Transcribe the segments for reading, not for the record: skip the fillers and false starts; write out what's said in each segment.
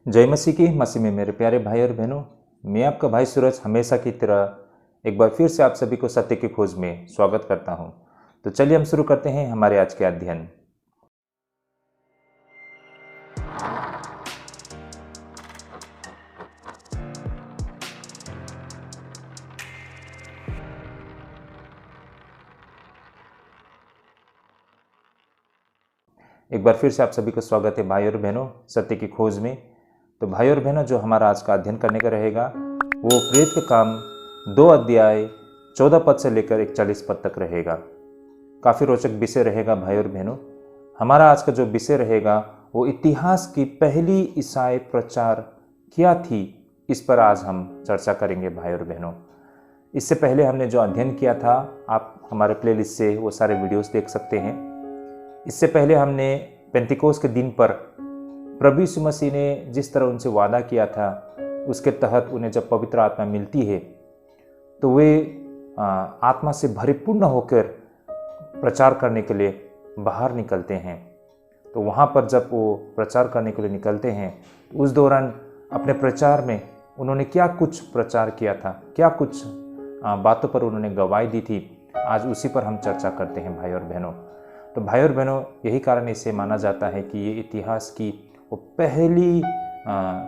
जय मसीह की। मसीह में मेरे प्यारे भाई और बहनों, मैं आपका भाई सूरज हमेशा की तरह एक बार फिर से आप सभी को सत्य की खोज में स्वागत करता हूं। तो चलिए हम शुरू करते हैं हमारे आज के अध्ययन। एक बार फिर से आप सभी को स्वागत है भाई और बहनों सत्य की खोज में। तो भाई और बहनों, जो हमारा आज का अध्ययन करने का रहेगा वो प्रेरित का काम 2 अध्याय 14 पद से लेकर 41 पद तक रहेगा। काफ़ी रोचक विषय रहेगा भाई और बहनों। हमारा आज का जो विषय रहेगा वो इतिहास की पहली ईसाई प्रचार क्या थी, इस पर आज हम चर्चा करेंगे भाई और बहनों। इससे पहले हमने जो अध्ययन किया था, आप हमारे प्लेलिस्ट से वो सारे वीडियोस देख सकते हैं। इससे पहले हमने पेंतिकोस के दिन पर प्रभु यीशु मसीह ने जिस तरह उनसे वादा किया था, उसके तहत उन्हें जब पवित्र आत्मा मिलती है तो वे आत्मा से परिपूर्ण होकर प्रचार करने के लिए बाहर निकलते हैं। तो वहाँ पर जब वो प्रचार करने के लिए निकलते हैं तो उस दौरान अपने प्रचार में उन्होंने क्या कुछ प्रचार किया था, क्या कुछ बातों पर उन्होंने गवाही दी थी, आज उसी पर हम चर्चा करते हैं भाई और बहनों। तो भाई और बहनों, यही कारण इसे माना जाता है कि ये इतिहास की वो पहली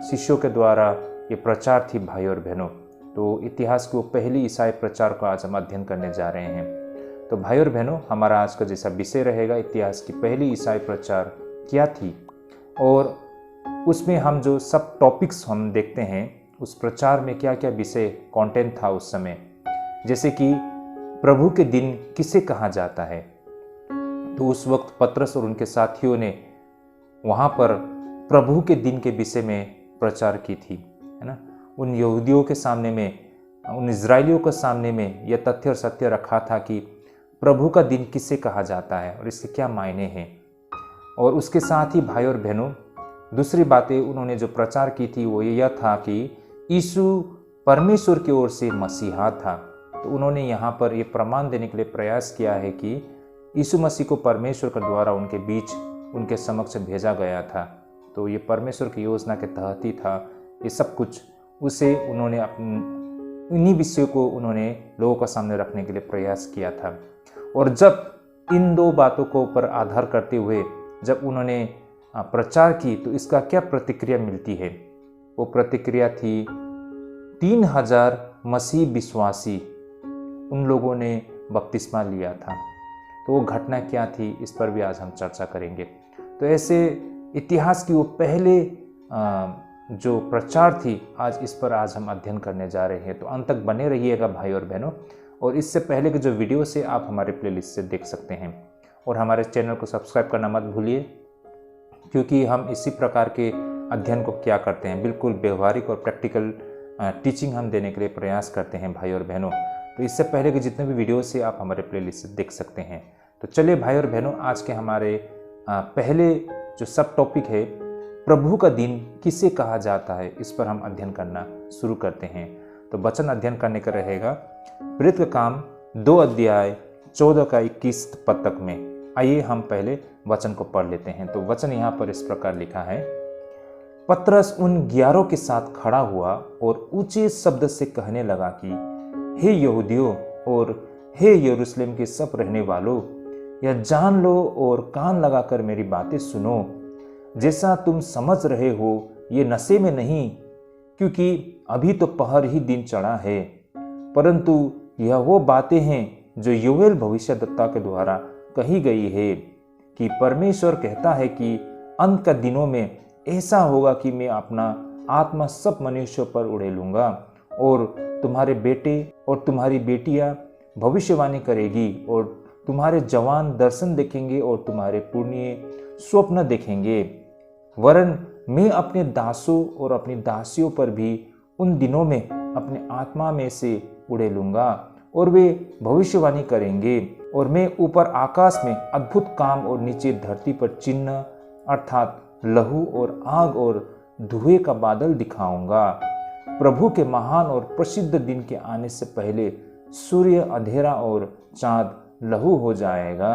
शिष्यों के द्वारा ये प्रचार थी भाई और बहनों। तो इतिहास की वो पहली ईसाई प्रचार को आज हम अध्ययन करने जा रहे हैं। तो भाई और बहनों, हमारा आज का जैसा विषय रहेगा इतिहास की पहली ईसाई प्रचार क्या थी, और उसमें हम जो सब टॉपिक्स हम देखते हैं उस प्रचार में क्या क्या विषय कंटेंट था उस समय। जैसे कि प्रभु के दिन किसे कहा जाता है, तो उस वक्त पतरस और उनके साथियों ने वहाँ पर प्रभु के दिन के विषय में प्रचार की थी, है ना। उन यहूदियों के सामने में, उन इजरायलियों के सामने में यह तथ्य और सत्य रखा था कि प्रभु का दिन किसे कहा जाता है और इसके क्या मायने हैं। और उसके साथ ही भाई और बहनों, दूसरी बातें उन्होंने जो प्रचार की थी वो यह था कि यीशु परमेश्वर की ओर से मसीहा था। तो उन्होंने यहाँ पर ये प्रमाण देने के लिए प्रयास किया है कि यीशु मसीह को परमेश्वर के द्वारा उनके बीच, उनके समक्ष भेजा गया था। तो ये परमेश्वर की योजना के तहत ही था ये सब कुछ। उसे उन्होंने इन्हीं विषयों को उन्होंने लोगों के सामने रखने के लिए प्रयास किया था। और जब इन दो बातों को पर आधार करते हुए जब उन्होंने प्रचार की तो इसका क्या प्रतिक्रिया मिलती है, वो प्रतिक्रिया थी 3000 मसीह विश्वासी उन लोगों ने बपतिस्मा लिया था। तो वो घटना क्या थी, इस पर भी आज हम चर्चा करेंगे। तो ऐसे इतिहास की वो पहले जो प्रचार थी, आज इस पर आज हम अध्ययन करने जा रहे हैं। तो अंत तक बने रहिएगा भाई और बहनों। और इससे पहले के जो वीडियो से आप हमारे प्लेलिस्ट से देख सकते हैं, और हमारे चैनल को सब्सक्राइब करना मत भूलिए, क्योंकि हम इसी प्रकार के अध्ययन को क्या करते हैं, बिल्कुल व्यवहारिक और प्रैक्टिकल टीचिंग हम देने के लिए प्रयास करते हैं भाई और बहनों। तो इससे पहले के जितने भी वीडियो से आप हमारे प्लेलिस्ट से देख सकते हैं। तो चलिए भाई और बहनों, आज के हमारे पहले जो सब टॉपिक है, प्रभु का दिन किसे कहा जाता है, इस पर हम अध्ययन करना शुरू करते हैं। तो वचन अध्ययन करने का रहेगा प्रेरित का काम 2 अध्याय 14 का 21 पद तक में। आइए हम पहले वचन को पढ़ लेते हैं। तो वचन यहाँ पर इस प्रकार लिखा है। पतरस उन 11 के साथ खड़ा हुआ और ऊंचे शब्द से कहने लगा कि हे यहूदियों और हे यरूशलेम के सब रहने वालों, यह जान लो और कान लगाकर मेरी बातें सुनो। जैसा तुम समझ रहे हो ये नशे में नहीं, क्योंकि अभी तो पहर ही दिन चढ़ा है, परंतु यह वो बातें हैं जो योएल भविष्यद्वक्ता के द्वारा कही गई है कि परमेश्वर कहता है कि अंत का दिनों में ऐसा होगा कि मैं अपना आत्मा सब मनुष्यों पर उड़ेलूंगा, और तुम्हारे बेटे और तुम्हारी बेटियां भविष्यवाणी करेगी, और तुम्हारे जवान दर्शन देखेंगे और तुम्हारे पुण्य स्वप्न देखेंगे। वरन मैं अपने दासों और अपनी दासियों पर भी उन दिनों में अपने आत्मा में से उड़ेलूंगा, और वे भविष्यवाणी करेंगे। और मैं ऊपर आकाश में अद्भुत काम और नीचे धरती पर चिन्ह अर्थात लहू और आग और धुएं का बादल दिखाऊंगा। प्रभु के महान और प्रसिद्ध दिन के आने से पहले सूर्य अंधेरा और चांद लहू हो जाएगा,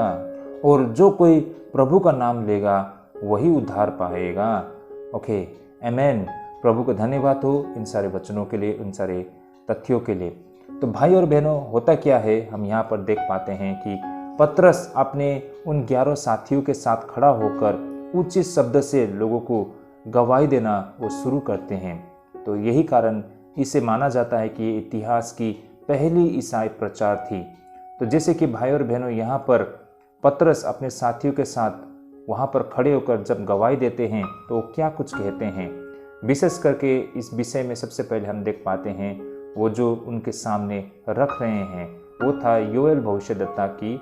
और जो कोई प्रभु का नाम लेगा वही उद्धार पाएगा। ओके, आमेन। प्रभु को धन्यवाद हो इन सारे वचनों के लिए, इन सारे तथ्यों के लिए। तो भाई और बहनों, होता क्या है, हम यहाँ पर देख पाते हैं कि पतरस अपने उन 11 साथियों के साथ खड़ा होकर उचित शब्द से लोगों को गवाही देना वो शुरू करते हैं। तो यही कारण इसे माना जाता है कि ये इतिहास की पहली ईसाई प्रचार थी। तो जैसे कि भाई और बहनों, यहाँ पर पतरस अपने साथियों के साथ वहाँ पर खड़े होकर जब गवाही देते हैं तो वो क्या कुछ कहते हैं, विशेष करके इस विषय में सबसे पहले हम देख पाते हैं वो जो उनके सामने रख रहे हैं वो था योएल भविष्यद्वक्ता की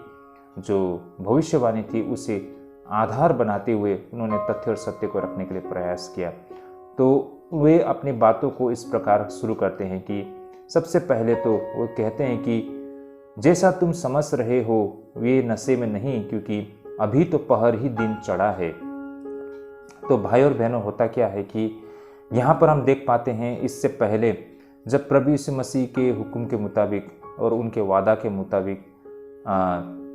जो भविष्यवाणी थी, उसे आधार बनाते हुए उन्होंने तथ्य और सत्य को रखने के लिए प्रयास किया। तो वे अपनी बातों को इस प्रकार शुरू करते हैं कि सबसे पहले तो वो कहते हैं कि जैसा तुम समझ रहे हो वे नशे में नहीं, क्योंकि अभी तो पहर ही दिन चढ़ा है। तो भाई और बहनों, होता क्या है कि यहाँ पर हम देख पाते हैं इससे पहले जब प्रभु यीशु मसीह के हुक्म के मुताबिक और उनके वादा के मुताबिक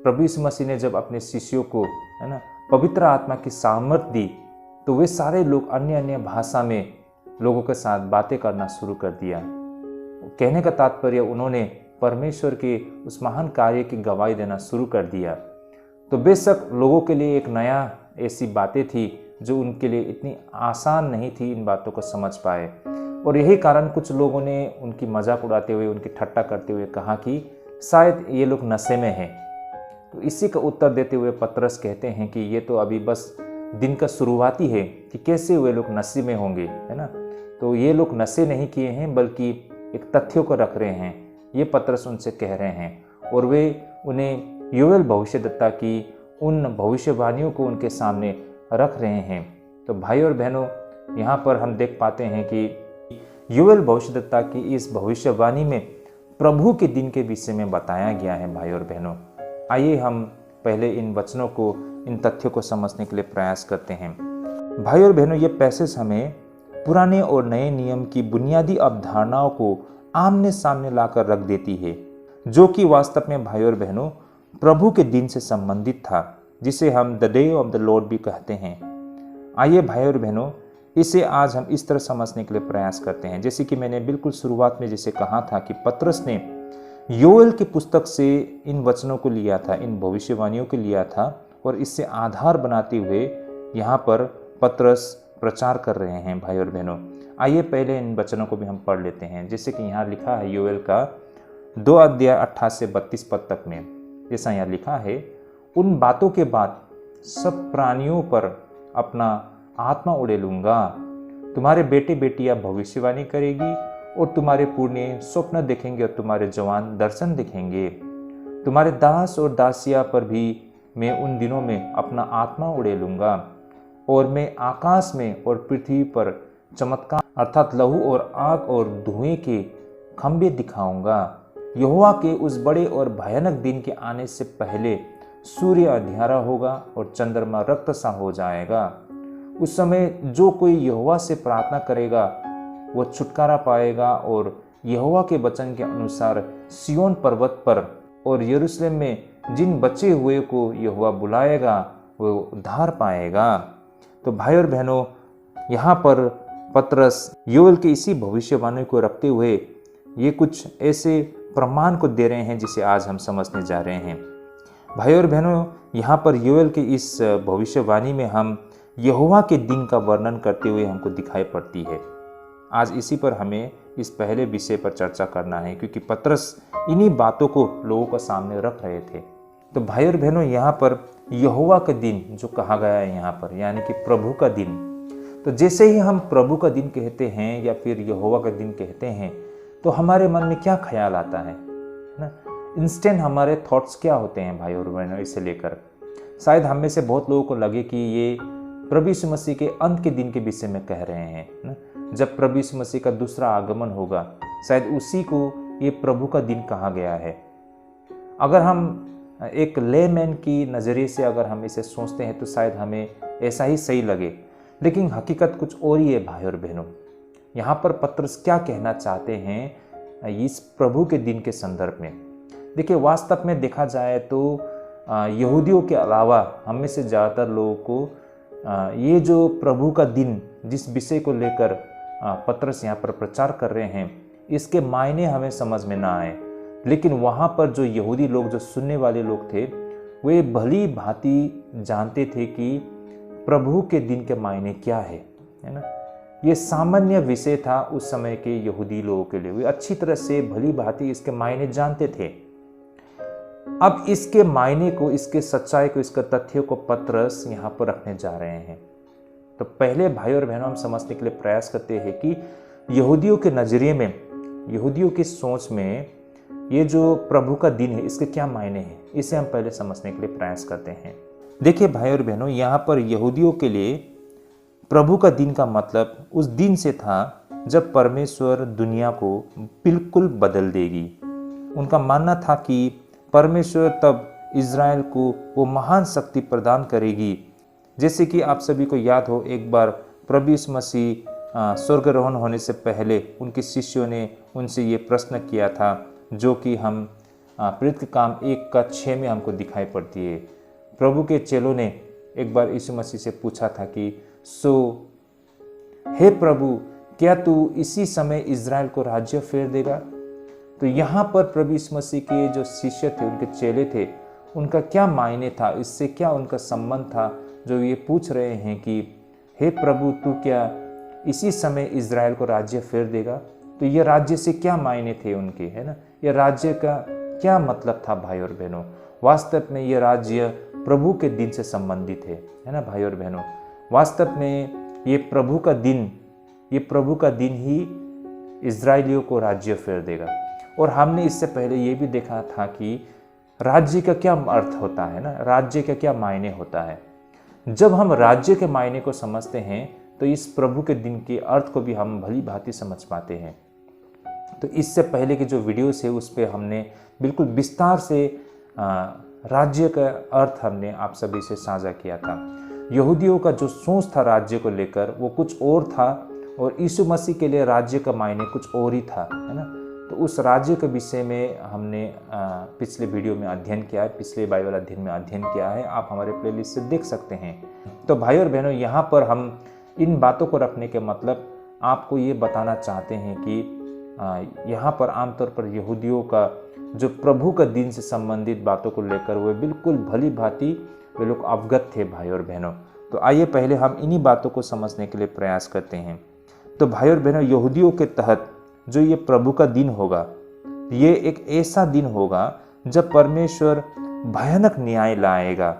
प्रभु यीशु मसीह ने जब अपने शिष्यों को, है ना, पवित्र आत्मा की सामर्थ दी, तो वे सारे लोग अन्य अन्य भाषा में लोगों के साथ बातें करना शुरू कर दिया। कहने का तात्पर्य, उन्होंने परमेश्वर के उस महान कार्य की गवाही देना शुरू कर दिया। तो बेशक लोगों के लिए एक नया ऐसी बातें थी जो उनके लिए इतनी आसान नहीं थी इन बातों को समझ पाए, और यही कारण कुछ लोगों ने उनकी मजाक उड़ाते हुए, उनकी ठट्टा करते हुए कहा कि शायद ये लोग नशे में हैं। तो इसी का उत्तर देते हुए पतरस कहते हैं कि ये तो अभी बस दिन का शुरुआती है कि कैसे वे लोग नशे में होंगे, है ना। तो ये लोग नशे नहीं किए हैं बल्कि एक तथ्यों को रख रहे हैं, ये पतरस उनसे कह रहे हैं, और वे उन्हें योएल भविष्यद्वक्ता की उन भविष्यवाणियों को उनके सामने रख रहे हैं। तो भाई और बहनों, यहाँ पर हम देख पाते हैं कि योएल भविष्यद्वक्ता की इस भविष्यवाणी में प्रभु के दिन के विषय में बताया गया है। भाई और बहनों, आइए हम पहले इन वचनों को, इन तथ्यों को समझने के लिए प्रयास करते हैं। भाई और बहनों, ये पैसेज हमें पुराने और नए नियम की बुनियादी अवधारणाओं को आमने सामने लाकर रख देती है, जो कि वास्तव में भाई और बहनों प्रभु के दिन से संबंधित था, जिसे हम the day of the Lord भी कहते हैं। आइए भाई और बहनों, इसे आज हम इस तरह समझने के लिए प्रयास करते हैं, जैसे कि मैंने बिल्कुल शुरुआत में जैसे कहा था कि पतरस ने योएल की पुस्तक से इन वचनों को लिया था, इन भविष्यवाणियों को लिया था, और इससे आधार बनाते हुए यहाँ पर पतरस प्रचार कर रहे हैं। भाई और बहनों, आइए पहले इन वचनों को भी हम पढ़ लेते हैं, जैसे कि यहाँ लिखा है योएल का 2 अध्याय 28 से 32 पद तक में। जैसा यहाँ लिखा है, उन बातों के बाद सब प्राणियों पर अपना आत्मा उड़े लूंगा, तुम्हारे बेटे बेटियां भविष्यवाणी करेगी, और तुम्हारे पुण्य स्वप्न देखेंगे, और तुम्हारे जवान दर्शन देखेंगे। तुम्हारे दास और दासिया पर भी मैं उन दिनों में अपना आत्मा उड़े लूंगा, और मैं आकाश में और पृथ्वी पर चमत्कार अर्थात लहू और आग और धुएं के खंभे दिखाऊंगा। यहोवा के उस बड़े और भयानक दिन के आने से पहले सूर्य अंधियारा होगा और चंद्रमा रक्त सा हो जाएगा। उस समय जो कोई यहोवा से प्रार्थना करेगा वो छुटकारा पाएगा, और यहोवा के वचन के अनुसार सिय्योन पर्वत पर और यरूशलेम में जिन बचे हुए को यहोवा बुलाएगा वो उद्धार पाएगा। तो भाई और बहनों, यहाँ पर पतरस योएल की इसी भविष्यवाणी को रखते हुए ये कुछ ऐसे प्रमाण को दे रहे हैं जिसे आज हम समझने जा रहे हैं। भाई और बहनों, यहाँ पर योएल की इस भविष्यवाणी में हम यहोवा के दिन का वर्णन करते हुए हमको दिखाई पड़ती है। आज इसी पर हमें इस पहले विषय पर चर्चा करना है, क्योंकि पतरस इन्हीं बातों को लोगों के सामने रख रहे थे। तो भाई और बहनों, यहाँ पर यहोवा का दिन जो कहा गया है यहाँ पर, यानी कि प्रभु का दिन। तो जैसे ही हम प्रभु का दिन कहते हैं या फिर यहोवा का दिन कहते हैं, तो हमारे मन में क्या ख्याल आता है ना? इंस्टेंट हमारे थॉट्स क्या होते हैं भाई और बहनों इसे लेकर? शायद हम में से बहुत लोगों को लगे कि ये प्रभु यीशु मसीह के अंत के दिन के विषय में कह रहे हैं ना? जब प्रभु यीशु मसीह का दूसरा आगमन होगा, शायद उसी को ये प्रभु का दिन कहा गया है। अगर हम एक लेमैन की नज़रिए से अगर हम इसे सोचते हैं तो शायद हमें ऐसा ही सही लगे, लेकिन हकीकत कुछ और ही है भाई और बहनों। यहाँ पर पतरस क्या कहना चाहते हैं इस प्रभु के दिन के संदर्भ में? देखिए, वास्तव में देखा जाए तो यहूदियों के अलावा हम में से ज़्यादातर लोगों को ये जो प्रभु का दिन जिस विषय को लेकर पतरस यहाँ पर प्रचार कर रहे हैं, इसके मायने हमें समझ में ना आए, लेकिन वहाँ पर जो यहूदी लोग, जो सुनने वाले लोग थे, वे भली भांति जानते थे कि प्रभु के दिन के मायने क्या है ना। ये सामान्य विषय था उस समय के यहूदी लोगों के लिए। वे अच्छी तरह से भली भांति इसके मायने जानते थे। अब इसके मायने को, इसके सच्चाई को, इसके तथ्यों को पतरस यहाँ पर रखने जा रहे हैं। तो पहले भाई और बहनों, हम समझने के लिए प्रयास करते हैं कि यहूदियों के नजरिए में, यहूदियों की सोच में ये जो प्रभु का दिन है, इसके क्या मायने हैं, इसे हम पहले समझने के लिए प्रयास करते हैं। देखिए भाई और बहनों, यहाँ पर यहूदियों के लिए प्रभु का दिन का मतलब उस दिन से था जब परमेश्वर दुनिया को बिल्कुल बदल देगी। उनका मानना था कि परमेश्वर तब इज़राइल को वो महान शक्ति प्रदान करेगी। जैसे कि आप सभी को याद हो, एक बार प्रभु यीशु मसीह स्वर्गारोहण होने से पहले उनके शिष्यों ने उनसे ये प्रश्न किया था, जो कि हम प्रेरित काम 1:6 में हमको दिखाई पड़ती है। प्रभु के चेलों ने एक बार यीशु मसीह से पूछा था कि हे प्रभु, क्या तू इसी समय इज़राइल को राज्य फेर देगा? तो यहाँ पर प्रभु यीशु मसीह के जो शिष्य थे, उनके चेले थे, उनका क्या मायने था, इससे क्या उनका संबंध था, जो ये पूछ रहे हैं कि हे प्रभु, तू क्या इसी समय इज़राइल को राज्य फेर देगा? तो ये राज्य से क्या मायने थे उनके, है ना। ये राज्य का क्या मतलब था भाई और बहनों? वास्तव में ये राज्य प्रभु के दिन से संबंधित है ना भाई और बहनों। वास्तव में ये प्रभु का दिन ही इज़राइलियों को राज्य फेर देगा। और हमने इससे पहले ये भी देखा था कि राज्य का क्या अर्थ होता है ना, राज्य का क्या मायने होता है। जब हम राज्य के मायने को समझते हैं तो इस प्रभु के दिन के अर्थ को भी हम भली भांति समझ पाते हैं। तो इससे पहले के जो वीडियोस है उस पर हमने बिल्कुल विस्तार से राज्य का अर्थ हमने आप सभी से साझा किया था। यहूदियों का जो सोच था राज्य को लेकर, वो कुछ और था, और यीशु मसीह के लिए राज्य का मायने कुछ और ही था, है ना। तो उस राज्य के विषय में हमने पिछले वीडियो में अध्ययन किया है, पिछले बाइबल अध्ययन में अध्ययन किया है, आप हमारे प्लेलिस्ट से देख सकते हैं। तो भाई और बहनों, यहाँ पर हम इन बातों को रखने के मतलब आपको ये बताना चाहते हैं कि यहाँ पर आमतौर पर यहूदियों का जो प्रभु का दिन से संबंधित बातों को लेकर वे बिल्कुल भली भांति वे लोग अवगत थे भाई और बहनों। तो आइए पहले हम इन्हीं बातों को समझने के लिए प्रयास करते हैं। तो भाई और बहनों, यहूदियों के तहत जो ये प्रभु का दिन होगा, ये एक ऐसा दिन होगा जब परमेश्वर भयानक न्याय लाएगा।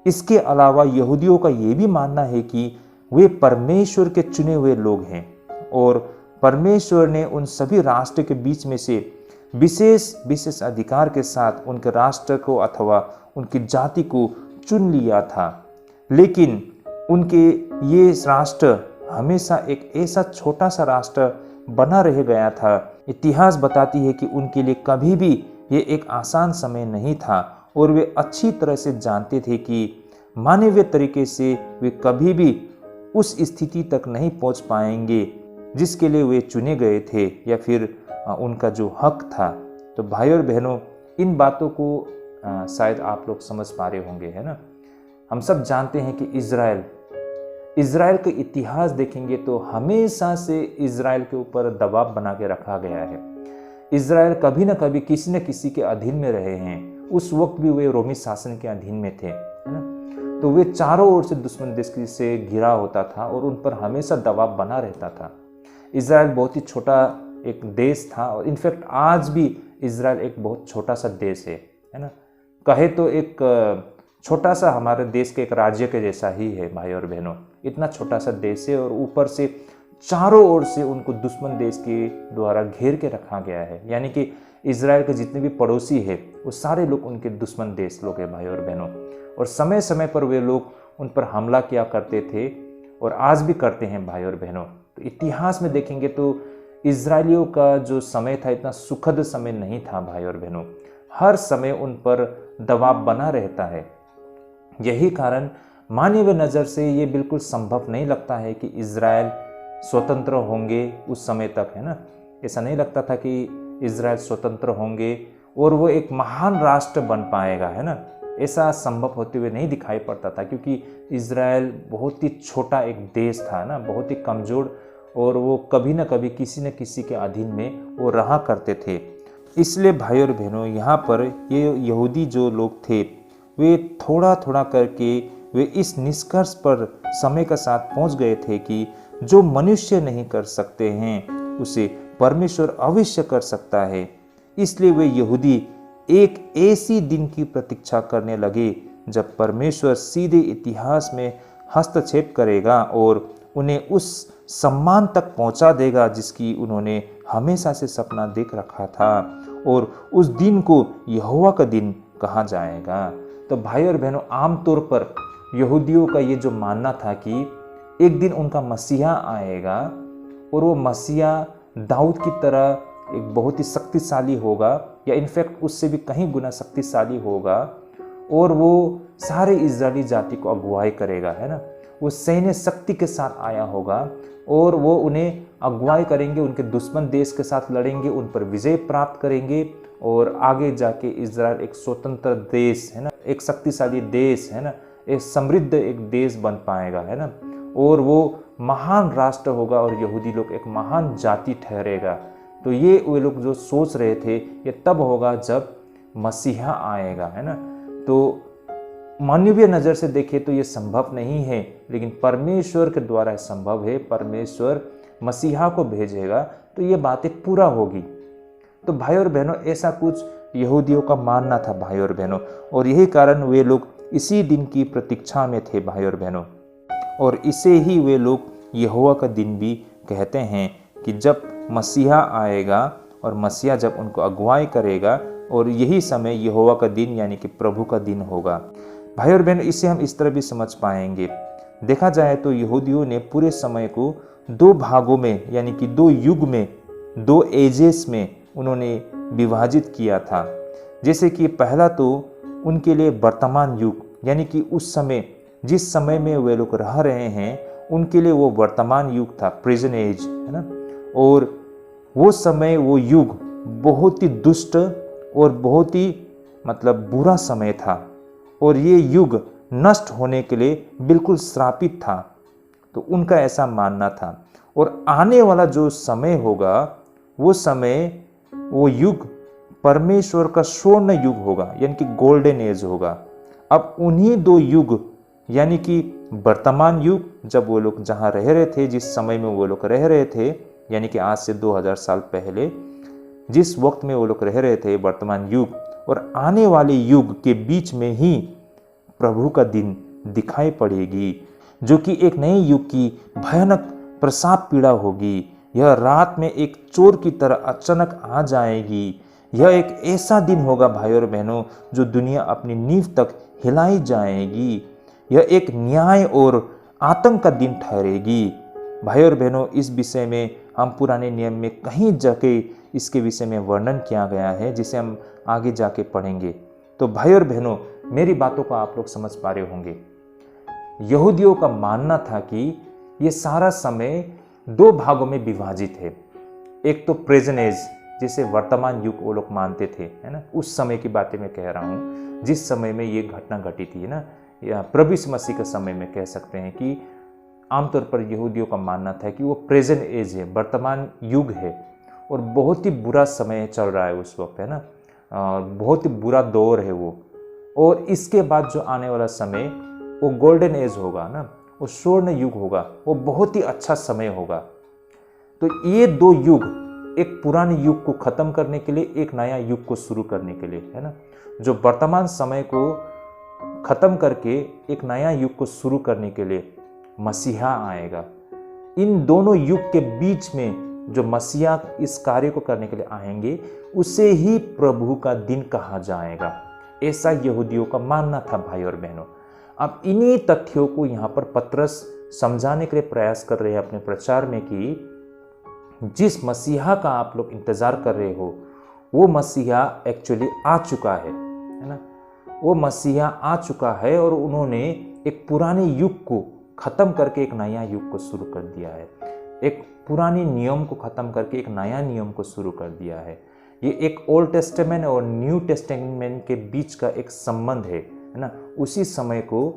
इसके अलावा यहूदियों का ये भी मानना है कि वे परमेश्वर के चुने हुए लोग हैं और परमेश्वर ने उन सभी राष्ट्र के बीच में से विशेष अधिकार के साथ उनके राष्ट्र को अथवा उनकी जाति को चुन लिया था। लेकिन उनके ये राष्ट्र हमेशा एक ऐसा छोटा सा राष्ट्र बना रह गया था। इतिहास बताती है कि उनके लिए कभी भी ये एक आसान समय नहीं था और वे अच्छी तरह से जानते थे कि मानवीय तरीके से वे कभी भी उस स्थिति तक नहीं पहुंच पाएंगे जिसके लिए वे चुने गए थे या फिर उनका जो हक था। तो भाई और बहनों, इन बातों को शायद आप लोग समझ पा रहे होंगे, है ना। हम सब जानते हैं कि इज़राइल के इतिहास देखेंगे तो हमेशा से इज़राइल के ऊपर दबाव बना के रखा गया है। इज़राइल कभी न कभी किसी न किसी के अधीन में रहे हैं। उस वक्त भी वे रोमी शासन के अधीन में थे, है ना। तो वे चारों ओर से दुश्मन देश से घिरा होता था और उन पर हमेशा दबाव बना रहता था। इज़राइल बहुत ही छोटा एक देश था और इनफैक्ट आज भी इज़राइल एक बहुत छोटा सा देश है ना। कहे तो एक छोटा सा हमारे देश के एक राज्य के जैसा ही है भाई और बहनों। इतना छोटा सा देश है और ऊपर से चारों ओर से उनको दुश्मन देश के द्वारा घेर के रखा गया है। यानी कि इज़राइल के जितने भी पड़ोसी है वो सारे लोग उनके दुश्मन देश लोग हैं भाई और बहनों। और समय समय पर वे लोग उन पर हमला किया करते थे और आज भी करते हैं भाई और बहनों। तो इतिहास में देखेंगे तो इज़राइलियों का जो समय था इतना सुखद समय नहीं था भाई और बहनों। हर समय उन पर दबाव बना रहता है। यही कारण मानवीय नज़र से ये बिल्कुल संभव नहीं लगता है कि इज़राइल स्वतंत्र होंगे उस समय तक, है ना। ऐसा नहीं लगता था कि इज़राइल स्वतंत्र होंगे और वो एक महान राष्ट्र बन पाएगा, है ना। ऐसा संभव होते हुए नहीं दिखाई पड़ता था, क्योंकि इज़राइल बहुत ही छोटा एक देश था ना, बहुत ही कमज़ोर, और वो कभी न कभी किसी न किसी के अधीन में वो रहा करते थे। इसलिए भाई और बहनों, यहाँ पर ये यहूदी जो लोग थे वे थोड़ा थोड़ा करके वे इस निष्कर्ष पर समय के साथ पहुँच गए थे कि जो मनुष्य नहीं कर सकते हैं उसे परमेश्वर अवश्य कर सकता है। इसलिए वे यहूदी एक ऐसी दिन की प्रतीक्षा करने लगे जब परमेश्वर सीधे इतिहास में हस्तक्षेप करेगा और उन्हें उस सम्मान तक पहुंचा देगा जिसकी उन्होंने हमेशा से सपना देख रखा था, और उस दिन को यहोवा का दिन कहा जाएगा। तो भाई और बहनों, आमतौर पर यहूदियों का ये जो मानना था कि एक दिन उनका मसीहा आएगा और वो मसीहा दाऊद की तरह एक बहुत ही शक्तिशाली होगा, या इनफैक्ट उससे भी कहीं गुना शक्तिशाली होगा, और वो सारे इजरायली जाति को अगुवाई करेगा, है ना। वो सैन्य शक्ति के साथ आया होगा और वो उन्हें अगुवाई करेंगे, उनके दुश्मन देश के साथ लड़ेंगे, उन पर विजय प्राप्त करेंगे, और आगे जाके इजराइल एक स्वतंत्र देश, है ना, एक शक्तिशाली देश, है ना, एक समृद्ध एक देश बन पाएगा, है ना, और वो महान राष्ट्र होगा और यहूदी लोग एक महान जाति ठहरेगा। तो ये वे लोग जो सोच रहे थे ये तब होगा जब मसीहा आएगा, है ना। तो मानवीय नज़र से देखें तो ये संभव नहीं है, लेकिन परमेश्वर के द्वारा संभव है। परमेश्वर मसीहा को भेजेगा तो ये बातें पूरा होगी। तो भाई और बहनों, ऐसा कुछ यहूदियों का मानना था भाई और बहनों, और यही कारण वे लोग इसी दिन की प्रतीक्षा में थे भाई और बहनों। और इसे ही वे लोग यहोवा का दिन भी कहते हैं कि जब मसीहा आएगा और मसीहा जब उनको अगुवाई करेगा, और यही समय यहोवा का दिन यानी कि प्रभु का दिन होगा। भाई और बहन, इसे हम इस तरह भी समझ पाएंगे। देखा जाए तो यहूदियों ने पूरे समय को दो भागों में यानी कि दो युग में, दो एजेस में उन्होंने विभाजित किया था। जैसे कि पहला तो उनके लिए वर्तमान युग, यानी कि उस समय जिस समय में वे लोग रह रहे हैं उनके लिए वो वर्तमान युग था, प्रेजेंट एज, है ना। और वो समय, वो युग बहुत ही दुष्ट और बहुत ही बुरा समय था, और ये युग नष्ट होने के लिए बिल्कुल श्रापित था। तो उनका ऐसा मानना था। और आने वाला जो समय होगा वो समय, वो युग परमेश्वर का स्वर्ण युग होगा, यानी कि गोल्डन एज होगा। अब उन्हीं दो युग यानी कि वर्तमान युग, जब वो लोग जहाँ रह रहे थे, जिस समय में वो लोग रह रहे थे, यानी कि आज से 2000 साल पहले जिस वक्त में वो लोग रह रहे थे, वर्तमान युग, और आने वाले युग के बीच में ही प्रभु का दिन दिखाई पड़ेगी, जो कि एक नए युग की भयानक प्रसाद पीड़ा होगी। यह रात में एक चोर की तरह अचानक आ जाएगी। यह एक ऐसा दिन होगा भाई और बहनों जो दुनिया अपनी नींव तक हिलाई जाएगी। यह एक न्याय और आतंक का दिन ठहरेगी। भाई और बहनों, इस विषय में हम पुराने नियम में कहीं जाके इसके विषय में वर्णन किया गया है, जिसे हम आगे जाके पढ़ेंगे। तो भाई और बहनों, मेरी बातों को आप लोग समझ पा रहे होंगे। यहूदियों का मानना था कि ये सारा समय दो भागों में विभाजित है। एक तो प्रेजेंट एज, जिसे वर्तमान युग वो लोग मानते थे, है ना। उस समय की बातें मैं कह रहा हूँ जिस समय में ये घटना घटी थी, है ना, या प्रभु यीशु मसीह के समय में कह सकते हैं कि आमतौर पर यहूदियों का मानना था कि वो प्रेजेंट एज है, वर्तमान युग है, और बहुत ही बुरा समय चल रहा है उस वक्त, है ना, बहुत ही बुरा दौर है वो। और इसके बाद जो आने वाला समय वो गोल्डन एज होगा ना, वो स्वर्ण युग होगा, वो बहुत ही अच्छा समय होगा। तो ये दो युग, एक पुराने युग को खत्म करने के लिए, एक नया युग को शुरू करने के लिए, है ना, जो वर्तमान समय को खत्म करके एक नया युग को शुरू करने के लिए मसीहा आएगा। इन दोनों युग के बीच में जो मसीहा इस कार्य को करने के लिए आएंगे, उसे ही प्रभु का दिन कहा जाएगा। ऐसा यहूदियों का मानना था भाई और बहनों। अब इन्हीं तथ्यों को यहाँ पर पतरस समझाने के लिए प्रयास कर रहे हैं अपने प्रचार में कि जिस मसीहा का आप लोग इंतजार कर रहे हो, वो मसीहा एक्चुअली आ चुका है ना। वो मसीहा आ चुका है और उन्होंने एक पुराने युग को खत्म करके एक नया युग को शुरू कर दिया है। एक पुराने नियम को खत्म करके एक नया नियम को शुरू कर दिया है। ये एक ओल्ड टेस्टामेंट और न्यू टेस्टामेंट के बीच का एक संबंध है। है ना, उसी समय को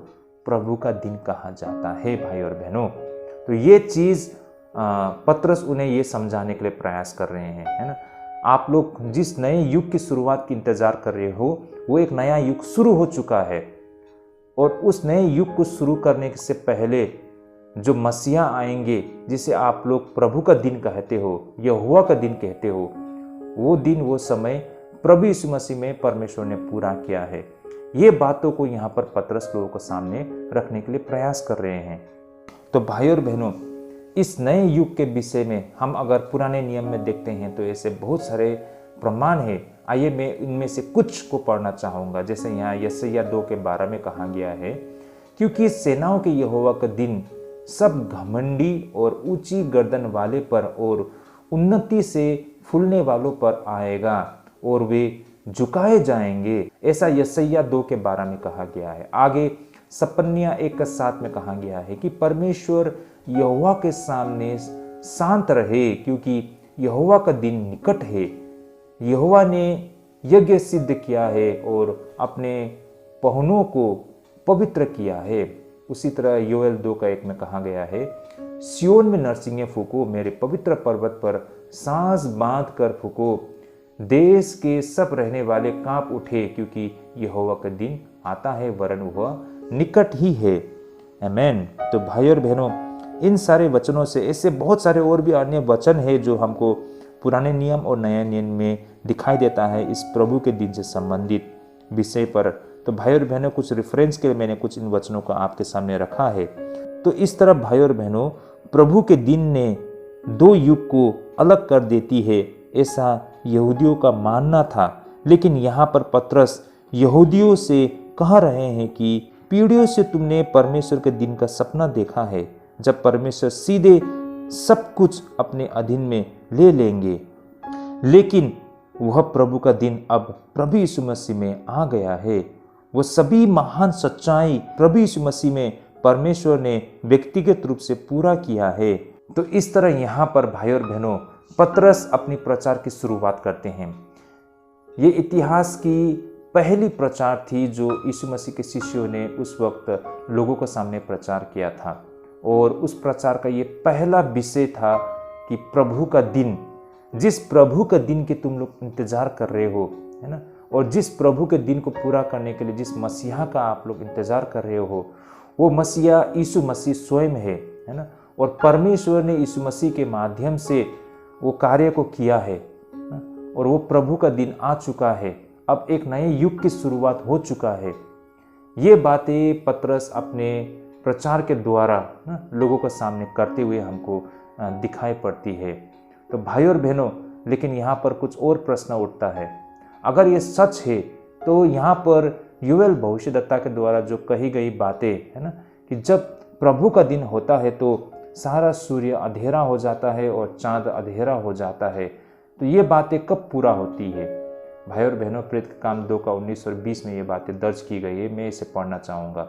प्रभु का दिन कहा जाता है भाई और बहनों। तो ये चीज़ पतरस उन्हें ये समझाने के लिए प्रयास कर रहे हैं, है ना। आप लोग जिस नए युग की शुरुआत की इंतजार कर रहे हो, वो एक नया युग शुरू हो चुका है, और उस नए युग को शुरू करने से पहले जो मसीहा आएंगे, जिसे आप लोग प्रभु का दिन कहते हो, यहोवा का दिन कहते हो, वो दिन, वो समय प्रभु यीशु मसीह में परमेश्वर ने पूरा किया है। ये बातों को यहाँ पर पतरस लोगों को सामने रखने के लिए प्रयास कर रहे हैं। तो भाई और बहनों, इस नए युग के विषय में हम अगर पुराने नियम में देखते हैं तो ऐसे बहुत सारे प्रमाण है। आइए मैं इनमें से कुछ को पढ़ना चाहूँगा। जैसे यहाँ यशायाह 2 के 12 में कहा गया है, क्योंकि सेनाओं के यहोवा का दिन सब घमंडी और ऊंची गर्दन वाले पर और उन्नति से फूलने वालों पर आएगा और वे झुकाए जाएंगे। ऐसा यशायाह 2 के 12 में कहा गया है। आगे सपन्या 1 के 7 में कहा गया है कि परमेश्वर यहोवा के सामने शांत रहे, क्योंकि यहोवा का दिन निकट है। यहोवा ने यज्ञ सिद्ध किया है और अपने पहुनों को पवित्र किया है। उसी तरह योएल 2 का 1 में कहा गया है, सियोन में नरसिंगे फूको, मेरे पवित्र पर्वत पर सांस बांध कर फूको, देश के सब रहने वाले कांप उठे, क्योंकि यहोवा का दिन आता है, वरन वह निकट ही है। आमीन। तो भाई और बहनों, इन सारे वचनों से ऐसे बहुत सारे और भी अन्य वचन है जो हमको पुराने नियम और नए नियम में दिखाई देता है इस प्रभु के दिन से संबंधित विषय पर। तो भाई और बहनों, कुछ रेफरेंस के लिए मैंने कुछ इन वचनों को आपके सामने रखा है। तो इस तरह भाई और बहनों, प्रभु के दिन ने दो युग को अलग कर देती है, ऐसा यहूदियों का मानना था। लेकिन यहाँ पर पतरस यहूदियों से कह रहे हैं कि पीढ़ियों से तुमने परमेश्वर के दिन का सपना देखा है, जब परमेश्वर सीधे सब कुछ अपने अधीन में ले लेंगे। लेकिन वह प्रभु का दिन अब प्रभु यीशु मसीह में आ गया है। वो सभी महान सच्चाई प्रभु यीशु मसीह में परमेश्वर ने व्यक्तिगत रूप से पूरा किया है। तो इस तरह यहाँ पर भाई और बहनों, पतरस अपनी प्रचार की शुरुआत करते हैं। ये इतिहास की पहली प्रचार थी जो यीशु मसीह के शिष्यों ने उस वक्त लोगों के सामने प्रचार किया था, और उस प्रचार का ये पहला विषय था कि प्रभु का दिन, जिस प्रभु का दिन के तुम लोग इंतजार कर रहे हो, है ना, और जिस प्रभु के दिन को पूरा करने के लिए जिस मसीहा का आप लोग इंतजार कर रहे हो, वो मसीहा यीशु मसीह स्वयं है ना। और परमेश्वर ने यीशु मसीह के माध्यम से वो कार्य को किया है, और वो प्रभु का दिन आ चुका है। अब एक नए युग की शुरुआत हो चुका है। ये बातें पतरस अपने प्रचार के द्वारा लोगों के सामने करते हुए हमको दिखाई पड़ती है। तो भाई और बहनों, लेकिन यहाँ पर कुछ और प्रश्न उठता है। अगर ये सच है तो यहाँ पर योएल भविष्यद्वक्ता के द्वारा जो कही गई बातें है ना, कि जब प्रभु का दिन होता है तो सारा सूर्य अंधेरा हो जाता है और चांद अंधेरा हो जाता है, तो ये बातें कब पूरा होती है? भाई और बहनों, प्रेरित के काम 2 का 19 और 20 में ये बातें दर्ज की गई है। मैं इसे पढ़ना चाहूँगा।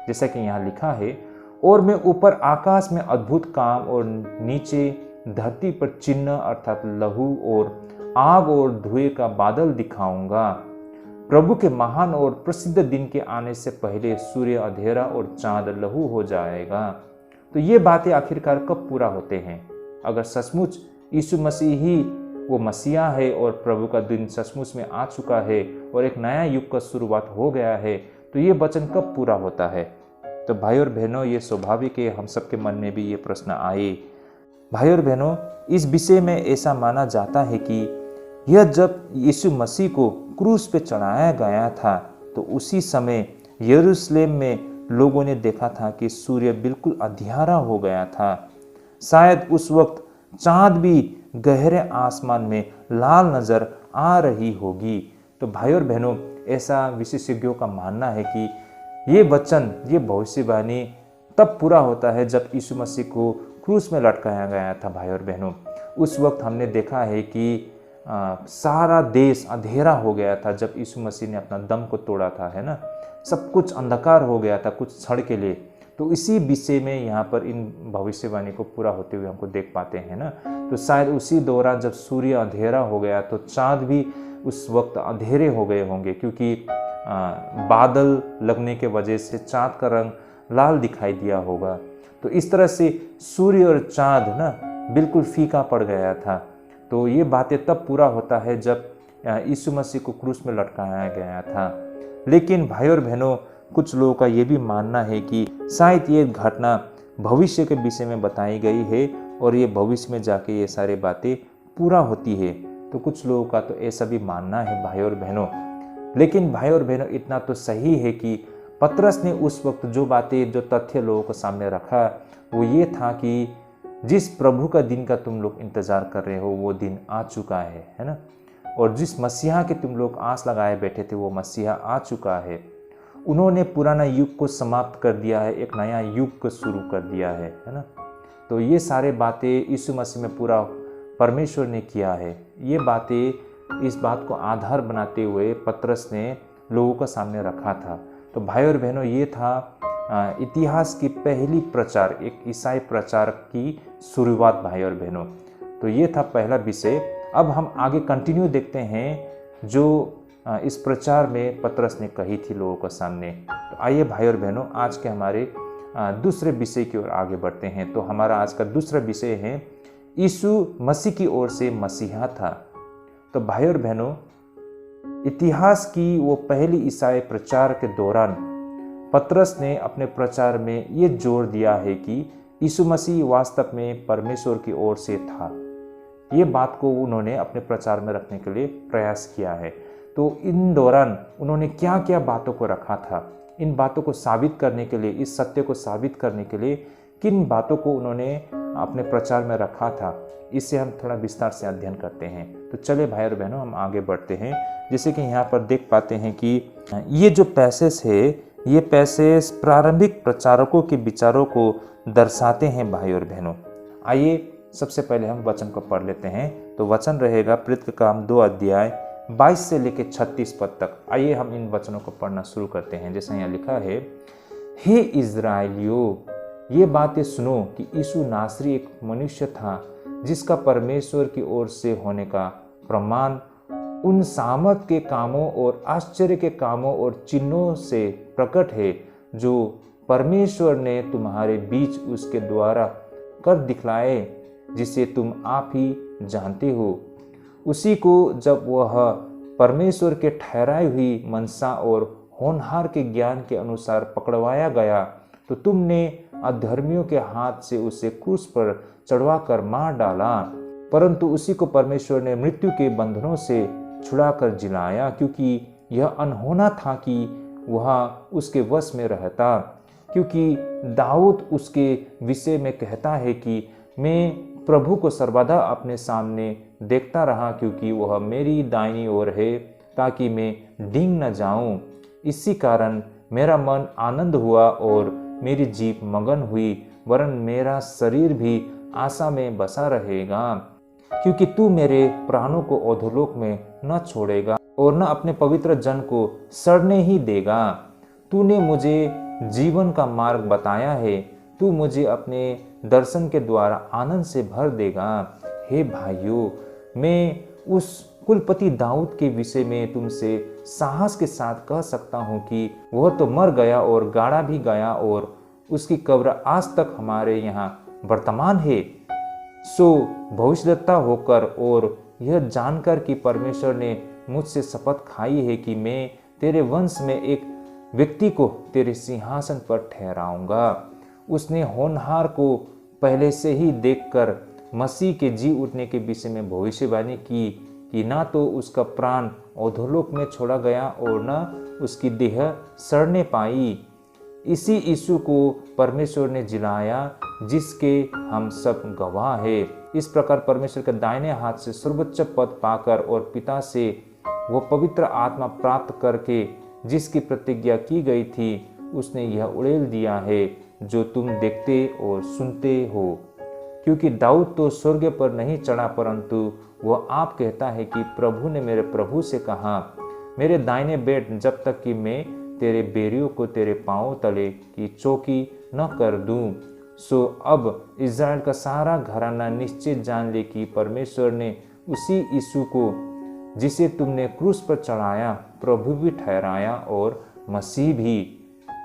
जैसा कि यहाँ लिखा है, और मैं ऊपर आकाश में अद्भुत काम और नीचे धरती पर चिन्ह अर्थात लहू और आग और धुएं का बादल दिखाऊंगा। प्रभु के महान और प्रसिद्ध दिन के आने से पहले सूर्य अंधेरा और चांद लहू हो जाएगा। तो ये बातें आखिरकार कब पूरा होते हैं? अगर सचमुच यीशु मसीह ही वो मसीहा है और प्रभु का दिन सचमुच में आ चुका है और एक नया युग का शुरुआत हो गया है, तो ये वचन कब पूरा होता है? तो भाई और बहनों, ये स्वाभाविक है हम सबके मन में भी ये प्रश्न आए। भाई और बहनों, इस विषय में ऐसा माना जाता है कि यह जब यीशु मसीह को क्रूस पे चढ़ाया गया था तो उसी समय यरूशलेम में लोगों ने देखा था कि सूर्य बिल्कुल अंधियारा हो गया था। शायद उस वक्त चांद भी गहरे आसमान में लाल नजर आ रही होगी। तो भाई और बहनों, ऐसा विशेषज्ञों का मानना है कि ये वचन, ये भविष्यवाणी तब पूरा होता है जब यीशु मसीह को क्रूस में लटकाया गया था। भाई और बहनों, उस वक्त हमने देखा है कि सारा देश अंधेरा हो गया था जब यीशु मसीह ने अपना दम को तोड़ा था, है ना। सब कुछ अंधकार हो गया था कुछ क्षण के लिए। तो इसी विषय में यहाँ पर इन भविष्यवाणी को पूरा होते हुए हमको देख पाते हैं ना। तो शायद उसी दौरान जब सूर्य अंधेरा हो गया तो चांद भी उस वक्त अंधेरे हो गए होंगे, क्योंकि बादल लगने के वजह से चाँद का रंग लाल दिखाई दिया होगा। तो इस तरह से सूर्य और चाँद ना बिल्कुल फीका पड़ गया था। तो ये बातें तब पूरा होता है जब यीशु मसीह को क्रूस में लटकाया गया था। लेकिन भाइयों और बहनों, कुछ लोगों का ये भी मानना है कि शायद ये घटना भविष्य के विषय में बताई गई है और ये भविष्य में जाके ये सारी बातें पूरा होती है। तो कुछ लोगों का तो ऐसा भी मानना है भाइयों और बहनों। लेकिन भाइयों और बहनों, इतना तो सही है कि पतरस ने उस वक्त जो बातें, जो तथ्य लोगों के सामने रखा, वो ये था कि जिस प्रभु का दिन का तुम लोग इंतजार कर रहे हो वो दिन आ चुका है ना। और जिस मसीहा के तुम लोग आस लगाए बैठे थे वो मसीहा आ चुका है। उन्होंने पुराना युग को समाप्त कर दिया है, एक नया युग को शुरू कर दिया है ना। तो ये सारे बातें यीशु मसीह में पूरा परमेश्वर ने किया है। ये बातें, इस बात को आधार बनाते हुए पतरस ने लोगों के सामने रखा था। तो भाई और बहनों, ये था इतिहास की पहली प्रचार, एक ईसाई प्रचार की शुरुआत भाई और बहनों। तो ये था पहला विषय। अब हम आगे कंटिन्यू देखते हैं जो इस प्रचार में पतरस ने कही थी लोगों के सामने। तो आइए भाई और बहनों, आज के हमारे दूसरे विषय की ओर आगे बढ़ते हैं। तो हमारा आज का दूसरा विषय है यीशु मसीह की ओर से मसीहा था। तो भाई और बहनों, इतिहास की वो पहली ईसाई प्रचार के दौरान पतरस ने अपने प्रचार में ये जोर दिया है कि यीशु मसीह वास्तव में परमेश्वर की ओर से था। ये बात को उन्होंने अपने प्रचार में रखने के लिए प्रयास किया है। तो इन दौरान उन्होंने क्या क्या बातों को रखा था, इन बातों को साबित करने के लिए, इस सत्य को साबित करने के लिए किन बातों को उन्होंने अपने प्रचार में रखा था, इससे हम थोड़ा विस्तार से अध्ययन करते हैं। तो चले भाई और बहनों, हम आगे बढ़ते हैं। जैसे कि यहाँ पर देख पाते हैं कि ये जो पैसेज है, ये पैसेज प्रारंभिक प्रचारकों के विचारों को दर्शाते हैं भाई और बहनों। आइए सबसे पहले हम वचन को पढ़ लेते हैं। तो वचन रहेगा प्रेरित के काम 2 अध्याय 22 से लेकर 36 पद तक। आइए हम इन वचनों को पढ़ना शुरू करते हैं। जैसे यहाँ लिखा है, हे इज़राइलियों, ये बातें सुनो कि यीशु नासरी एक मनुष्य था जिसका परमेश्वर की ओर से होने का प्रमाण उन सामर्थ के कामों और आश्चर्य के कामों और चिन्हों से प्रकट है जो परमेश्वर ने तुम्हारे बीच उसके द्वारा कर दिखलाए, जिसे तुम आप ही जानते हो। उसी को जब वह परमेश्वर के ठहराई हुई मनसा और होनहार के ज्ञान के अनुसार पकड़वाया गया, तो तुमने अधर्मियों के हाथ से उसे क्रूस पर चढ़वाकर मार डाला। परंतु उसी को परमेश्वर ने मृत्यु के बंधनों से छुड़ाकर जिलाया, क्योंकि यह अनहोना था कि वह उसके वश में रहता। क्योंकि दाऊद उसके विषय में कहता है कि मैं प्रभु को सर्वदा अपने सामने देखता रहा, क्योंकि वह मेरी दाहिनी ओर है, ताकि मैं डिंग न जाऊं। इसी कारण मेरा मन आनंद हुआ और मेरी जीभ मगन हुई, वरन मेरा शरीर भी आशा में बसा रहेगा। क्योंकि तू मेरे प्राणों को अधोलोक में न छोड़ेगा और न अपने पवित्र जन को सड़ने ही देगा। तूने मुझे जीवन का मार्ग बताया है, तू मुझे अपने दर्शन के द्वारा आनंद से भर देगा। हे भाइयों, मैं उस कुलपति दाऊद के विषय में तुमसे साहस के साथ कह सकता हूँ कि वह तो मर गया और गाड़ा भी गया और उसकी कब्र आज तक हमारे यहाँ वर्तमान है। सो भविष्यद्वक्ता होकर और यह जानकर कि परमेश्वर ने मुझसे शपथ खाई है कि मैं तेरे वंश में एक व्यक्ति को तेरे सिंहासन पर ठहराऊंगा। उसने होनहार को पहले से ही देखकर मसीह के जी उठने के विषय में भविष्यवाणी की कि ना तो उसका प्राण अधोलोक में छोड़ा गया और न उसकी देह सड़ने पाई। इसी यीशु को परमेश्वर ने जिलाया, जिसके हम सब गवाह है। इस प्रकार परमेश्वर के दाहिने हाथ से सर्वोच्च पद पाकर और पिता से वो पवित्र आत्मा प्राप्त करके जिसकी प्रतिज्ञा की गई थी, उसने यह उड़ेल दिया है जो तुम देखते और सुनते हो। क्योंकि दाऊद तो स्वर्ग पर नहीं चढ़ा, परंतु वह आप कहता है कि प्रभु ने मेरे प्रभु से कहा, मेरे दाहिने बैठ जब तक कि मैं तेरे बैरियों को तेरे पांवों तले की चौकी न कर दूं। सो अब इज़राइल का सारा घराना निश्चित जान ले कि परमेश्वर ने उसी यीशु को, जिसे तुमने क्रूस पर चढ़ाया, प्रभु भी ठहराया और मसीह भी।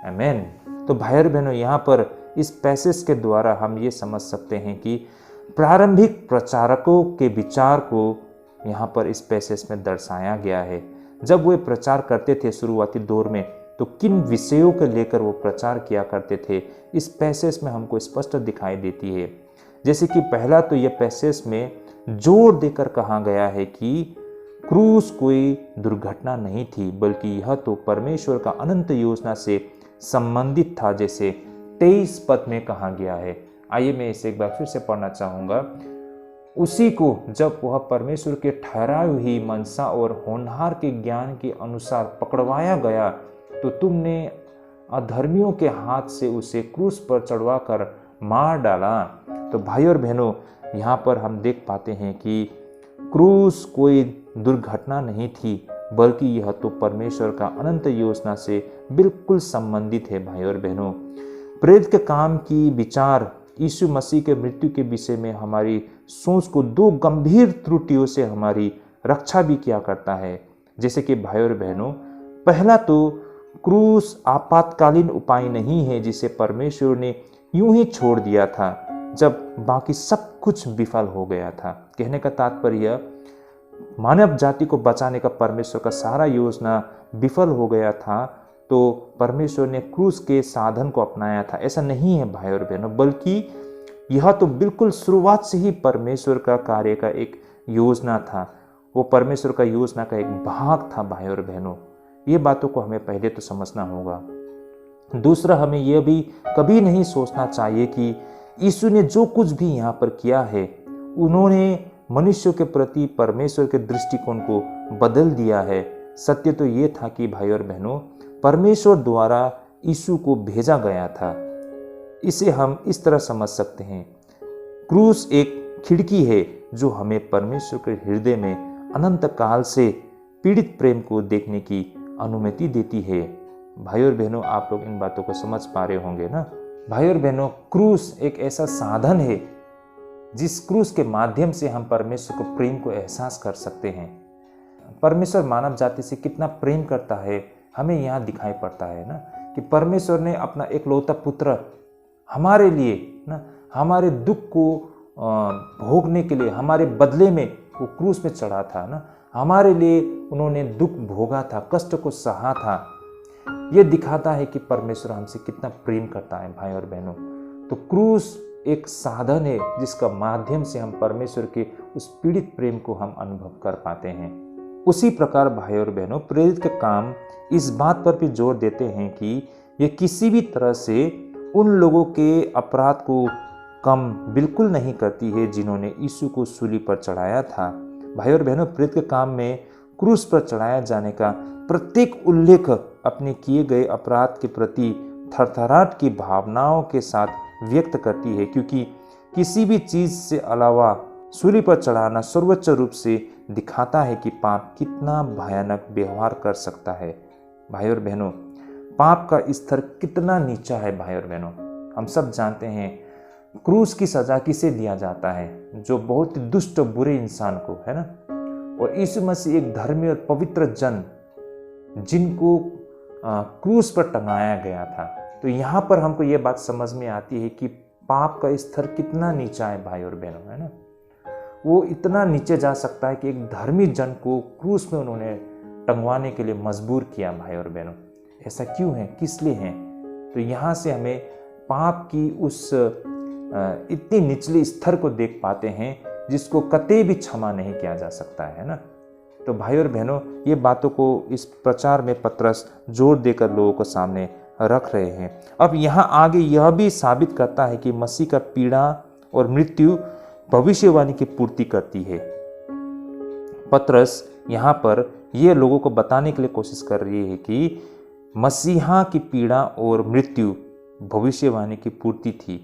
आमीन। तो भाई और बहनों, यहाँ पर इस पैसेज के द्वारा हम ये समझ सकते हैं कि प्रारंभिक प्रचारकों के विचार को यहाँ पर इस पैसेज में दर्शाया गया है। जब वे प्रचार करते थे शुरुआती दौर में, तो किन विषयों को लेकर वो प्रचार किया करते थे, इस पैसेज में हमको स्पष्ट दिखाई देती है। जैसे कि पहला तो यह पैसेज में जोर देकर कहा गया है कि क्रूस कोई दुर्घटना नहीं थी, बल्कि यह तो परमेश्वर का अनंत योजना से संबंधित था, जैसे 23 पद में कहा गया है। आइए मैं इसे एक बार फिर से पढ़ना चाहूँगा। उसी को जब वह परमेश्वर के ठहराई हुई मनसा और होनहार के ज्ञान के अनुसार पकड़वाया गया, तो तुमने अधर्मियों के हाथ से उसे क्रूस पर चढ़वा कर मार डाला। तो भाई और बहनों, यहाँ पर हम देख पाते हैं कि क्रूस कोई दुर्घटना नहीं थी, बल्कि यह तो परमेश्वर का अनंत योजना से बिल्कुल संबंधित है। भाई और बहनों, प्रेरित के काम की विचार यीशु मसीह के मृत्यु के विषय में हमारी सोच को दो गंभीर त्रुटियों से हमारी रक्षा भी किया करता है। जैसे कि भाई और बहनों, पहला तो क्रूस आपातकालीन उपाय नहीं है जिसे परमेश्वर ने यूं ही छोड़ दिया था जब बाकी सब कुछ विफल हो गया था। कहने का तात्पर्य, मानव जाति को बचाने का परमेश्वर का सारा योजना विफल हो गया था, तो परमेश्वर ने क्रूस के साधन को अपनाया था। ऐसा नहीं है भाई और बहनों, बल्कि यह तो बिल्कुल शुरुआत से ही परमेश्वर का कार्य का एक योजना था। वो परमेश्वर का योजना का एक भाग था। भाई और बहनों, ये बातों को हमें पहले तो समझना होगा। दूसरा, हमें यह भी कभी नहीं सोचना चाहिए कि यीशु ने जो कुछ भी यहाँ पर किया है, उन्होंने मनुष्यों के प्रति परमेश्वर के दृष्टिकोण को बदल दिया है। सत्य तो ये था कि भाई और बहनों, परमेश्वर द्वारा यीशु को भेजा गया था। इसे हम इस तरह समझ सकते हैं, क्रूस एक खिड़की है जो हमें परमेश्वर के हृदय में अनंत काल से पीड़ित प्रेम को देखने की अनुमति देती है। भाई और बहनों, आप लोग इन बातों को समझ पा रहे होंगे ना। भाई और बहनों, क्रूस एक ऐसा साधन है जिस क्रूस के माध्यम से हम परमेश्वर को प्रेम को एहसास कर सकते हैं। परमेश्वर मानव जाति से कितना प्रेम करता है हमें यहाँ दिखाई पड़ता है ना, कि परमेश्वर ने अपना एकलौता पुत्र हमारे लिए ना, हमारे दुख को भोगने के लिए, हमारे बदले में वो क्रूस में चढ़ा था ना, हमारे लिए उन्होंने दुख भोगा था, कष्ट को सहा था। ये दिखाता है कि परमेश्वर हमसे कितना प्रेम करता है। भाई और बहनों, तो क्रूस एक साधन है जिसका माध्यम से हम परमेश्वर के उस पीड़ित प्रेम को हम अनुभव कर पाते हैं। उसी प्रकार भाई और बहनों, प्रेरित के काम इस बात पर भी जोर देते हैं कि ये किसी भी तरह से उन लोगों के अपराध को कम बिल्कुल नहीं करती है जिन्होंने यीशु को सूली पर चढ़ाया था। भाई और बहनों, प्रेरित के काम में क्रूस पर चढ़ाया जाने का प्रत्येक उल्लेख अपने किए गए अपराध के प्रति थरथराहट की भावनाओं के साथ व्यक्त करती है, क्योंकि किसी भी चीज से अलावा सूली पर चढ़ाना सर्वोच्च रूप से दिखाता है कि पाप कितना भयानक व्यवहार कर सकता है। भाई और बहनों, पाप का स्तर कितना नीचा है। भाई और बहनों, हम सब जानते हैं क्रूस की सजा किसे दिया जाता है, जो बहुत दुष्ट बुरे इंसान को, है ना। और यीशु मसीह एक धर्मी और पवित्र जन जिनको क्रूस पर टंगाया गया था। तो यहाँ पर हमको ये बात समझ में आती है कि पाप का स्तर कितना नीचा है भाई और बहनों, है ना। वो इतना नीचे जा सकता है कि एक धर्मी जन को क्रूस में उन्होंने टंगवाने के लिए मजबूर किया। भाई और बहनों, ऐसा क्यों है, किस लिए है? तो यहाँ से हमें पाप की उस इतनी निचले स्तर को देख पाते हैं जिसको कतई भी क्षमा नहीं किया जा सकता है ना। तो भाई और बहनों, ये बातों को इस प्रचार में पतरस जोर देकर लोगों को सामने रख रहे हैं। अब यहाँ आगे यह भी साबित करता है कि मसीह का पीड़ा और मृत्यु भविष्यवाणी की पूर्ति करती है। पतरस यहाँ पर ये लोगों को बताने के लिए कोशिश कर रही है कि मसीहा की पीड़ा और मृत्यु भविष्यवाणी की पूर्ति थी।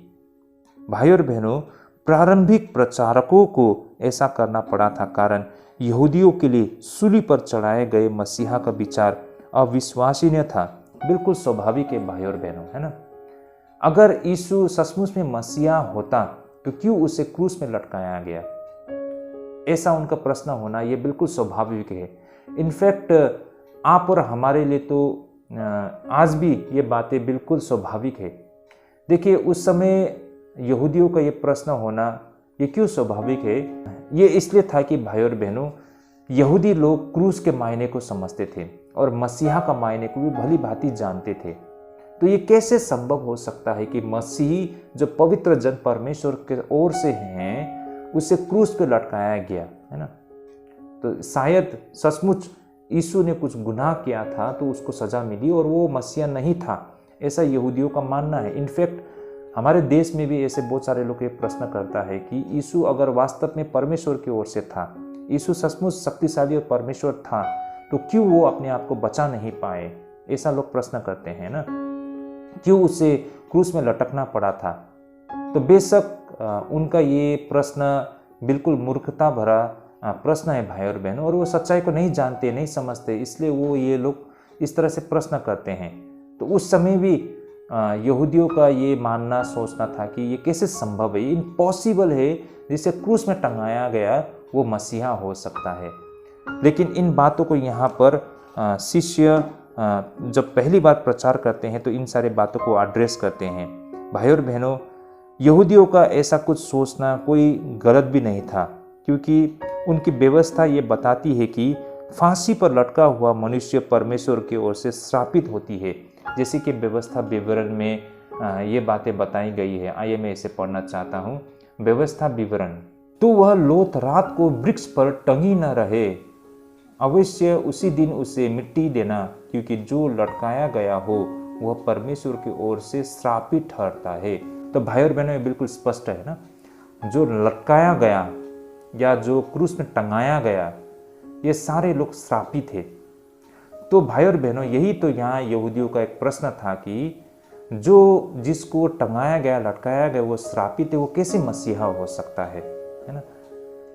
भाई और बहनों, प्रारंभिक प्रचारकों को ऐसा करना पड़ा था कारण यहूदियों के लिए सूली पर चढ़ाए गए मसीहा का विचार अविश्वसनीय था। बिल्कुल स्वाभाविक है भाई और बहनों, है ना। अगर यीशु सचमुच में मसीहा होता तो क्यों उसे क्रूस में लटकाया गया? ऐसा उनका प्रश्न होना यह बिल्कुल स्वाभाविक है। इनफैक्ट आप और हमारे लिए तो आज भी ये बातें बिल्कुल स्वाभाविक है। देखिए, उस समय यहूदियों का ये प्रश्न होना ये क्यों स्वाभाविक है? ये इसलिए था कि भाई और बहनों, यहूदी लोग क्रूस के मायने को समझते थे और मसीहा का मायने को भी भली भांति जानते थे। तो ये कैसे संभव हो सकता है कि मसीह जो पवित्र जन परमेश्वर के ओर से हैं, उसे क्रूस पे लटकाया गया, है ना? तो शायद सचमुच यीशु ने कुछ गुनाह किया था तो उसको सजा मिली और वो मसीहा नहीं था, ऐसा यहूदियों का मानना है। इनफैक्ट हमारे देश में भी ऐसे बहुत सारे लोग ये प्रश्न करता है कि यीशु अगर वास्तव में परमेश्वर की ओर से था, यीशु सचमुच शक्तिशाली और परमेश्वर था, तो क्यों वो अपने आप को बचा नहीं पाए? ऐसा लोग प्रश्न करते हैं ना, क्यों उसे क्रूस में लटकना पड़ा था? तो बेशक उनका ये प्रश्न बिल्कुल मूर्खता भरा प्रश्न है भाई और बहनों, और वो सच्चाई को नहीं जानते, नहीं समझते, इसलिए वो ये लोग इस तरह से प्रश्न करते हैं। तो उस समय भी यहूदियों का ये मानना सोचना था कि ये कैसे संभव है, इम्पॉसिबल है, जिसे क्रूस में टंगाया गया वो मसीहा हो सकता है। लेकिन इन बातों को यहाँ पर शिष्य जब पहली बार प्रचार करते हैं तो इन सारे बातों को एड्रेस करते हैं। भाई और बहनों, यहूदियों का ऐसा कुछ सोचना कोई गलत भी नहीं था, क्योंकि उनकी व्यवस्था ये बताती है कि फांसी पर लटका हुआ मनुष्य परमेश्वर की ओर से श्रापित होती है, जैसे कि व्यवस्था विवरण में ये बातें बताई गई है। आइए मैं इसे पढ़ना चाहता हूँ। व्यवस्था विवरण: तो वह लोथ रात को वृक्ष पर टंगी न रहे, अवश्य उसी दिन उसे मिट्टी देना, क्योंकि जो लटकाया गया हो वह परमेश्वर की ओर से श्रापित ठहरता है। तो भाई और बहनों, ये बिल्कुल स्पष्ट है ना, जो लटकाया गया या जो क्रूस में टंगाया गया, ये सारे लोग श्रापित थे। तो भाई और बहनों, यही तो यहाँ यहूदियों का एक प्रश्न था कि जो जिसको टंगाया गया, लटकाया गया, वो श्रापित है, वो कैसे मसीहा हो सकता है ना?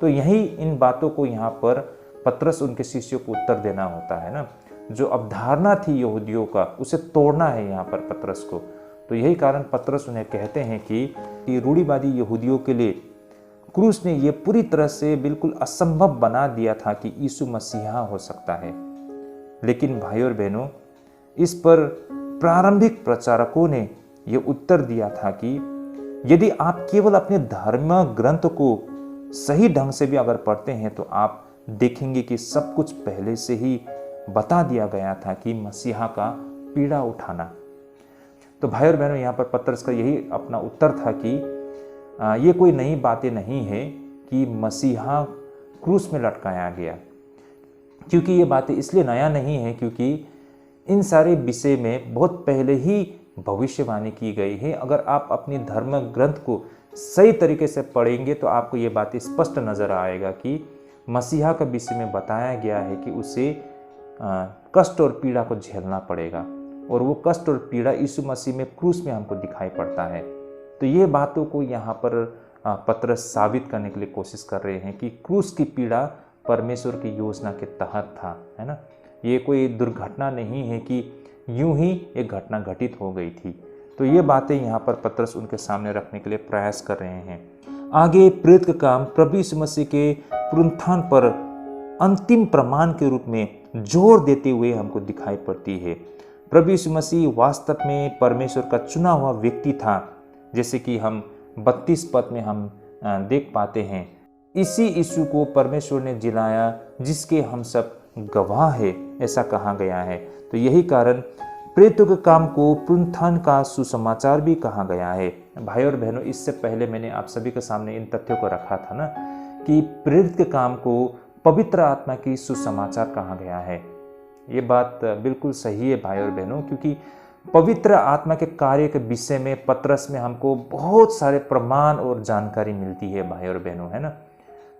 तो यही इन बातों को यहाँ पर पतरस उनके शिष्यों को उत्तर देना होता है ना। जो अवधारणा थी यहूदियों का, उसे तोड़ना है यहाँ पर पतरस को। तो यही कारण पतरस उन्हें कहते हैं कि रूढ़िवादी यहूदियों के लिए क्रूस ने ये पूरी तरह से बिल्कुल असंभव बना दिया था कि यीशु मसीहा हो सकता है। लेकिन भाई और बहनों, इस पर प्रारंभिक प्रचारकों ने यह उत्तर दिया था कि यदि आप केवल अपने धर्म ग्रंथ को सही ढंग से भी अगर पढ़ते हैं तो आप देखेंगे कि सब कुछ पहले से ही बता दिया गया था कि मसीहा का पीड़ा उठाना। तो भाई और बहनों, यहाँ पर पतरस का यही अपना उत्तर था कि ये कोई नई बातें नहीं है कि मसीहा क्रूस में लटकाया गया, क्योंकि ये बातें इसलिए नया नहीं है क्योंकि इन सारे विषय में बहुत पहले ही भविष्यवाणी की गई है। अगर आप अपनी धर्म ग्रंथ को सही तरीके से पढ़ेंगे तो आपको ये बातें स्पष्ट नजर आएगा कि मसीहा का विषय में बताया गया है कि उसे कष्ट और पीड़ा को झेलना पड़ेगा, और वो कष्ट और पीड़ा यीशु मसीह में क्रूस में हमको दिखाई पड़ता है। तो ये बातों को यहाँ पर पतरस साबित करने के लिए कोशिश कर रहे हैं कि क्रूस की पीड़ा परमेश्वर की योजना के तहत था, है ना। ये कोई दुर्घटना नहीं है कि यूं ही एक घटना घटित हो गई थी। तो ये बातें यहाँ पर पतरस उनके सामने रखने के लिए प्रयास कर रहे हैं। आगे प्रेरित का काम प्रभु यीशु मसीह के पुनरुत्थान पर अंतिम प्रमाण के रूप में जोर देते हुए हमको दिखाई पड़ती है। प्रभु यीशु मसीह वास्तव में परमेश्वर का चुना हुआ व्यक्ति था, जैसे कि हम 32 पद में हम देख पाते हैं। इसी यीशु को परमेश्वर ने जिलाया जिसके हम सब गवाह है, ऐसा कहा गया है। तो यही कारण प्रेरितों के काम को पुनरुत्थान का सुसमाचार भी कहा गया है। भाई और बहनों, इससे पहले मैंने आप सभी के सामने इन तथ्यों को रखा था ना कि प्रेरित के काम को पवित्र आत्मा की सुसमाचार कहा गया है। ये बात बिल्कुल सही है भाई और बहनों, क्योंकि पवित्र आत्मा के कार्य के विषय में पतरस में हमको बहुत सारे प्रमाण और जानकारी मिलती है भाई और बहनों, है ना।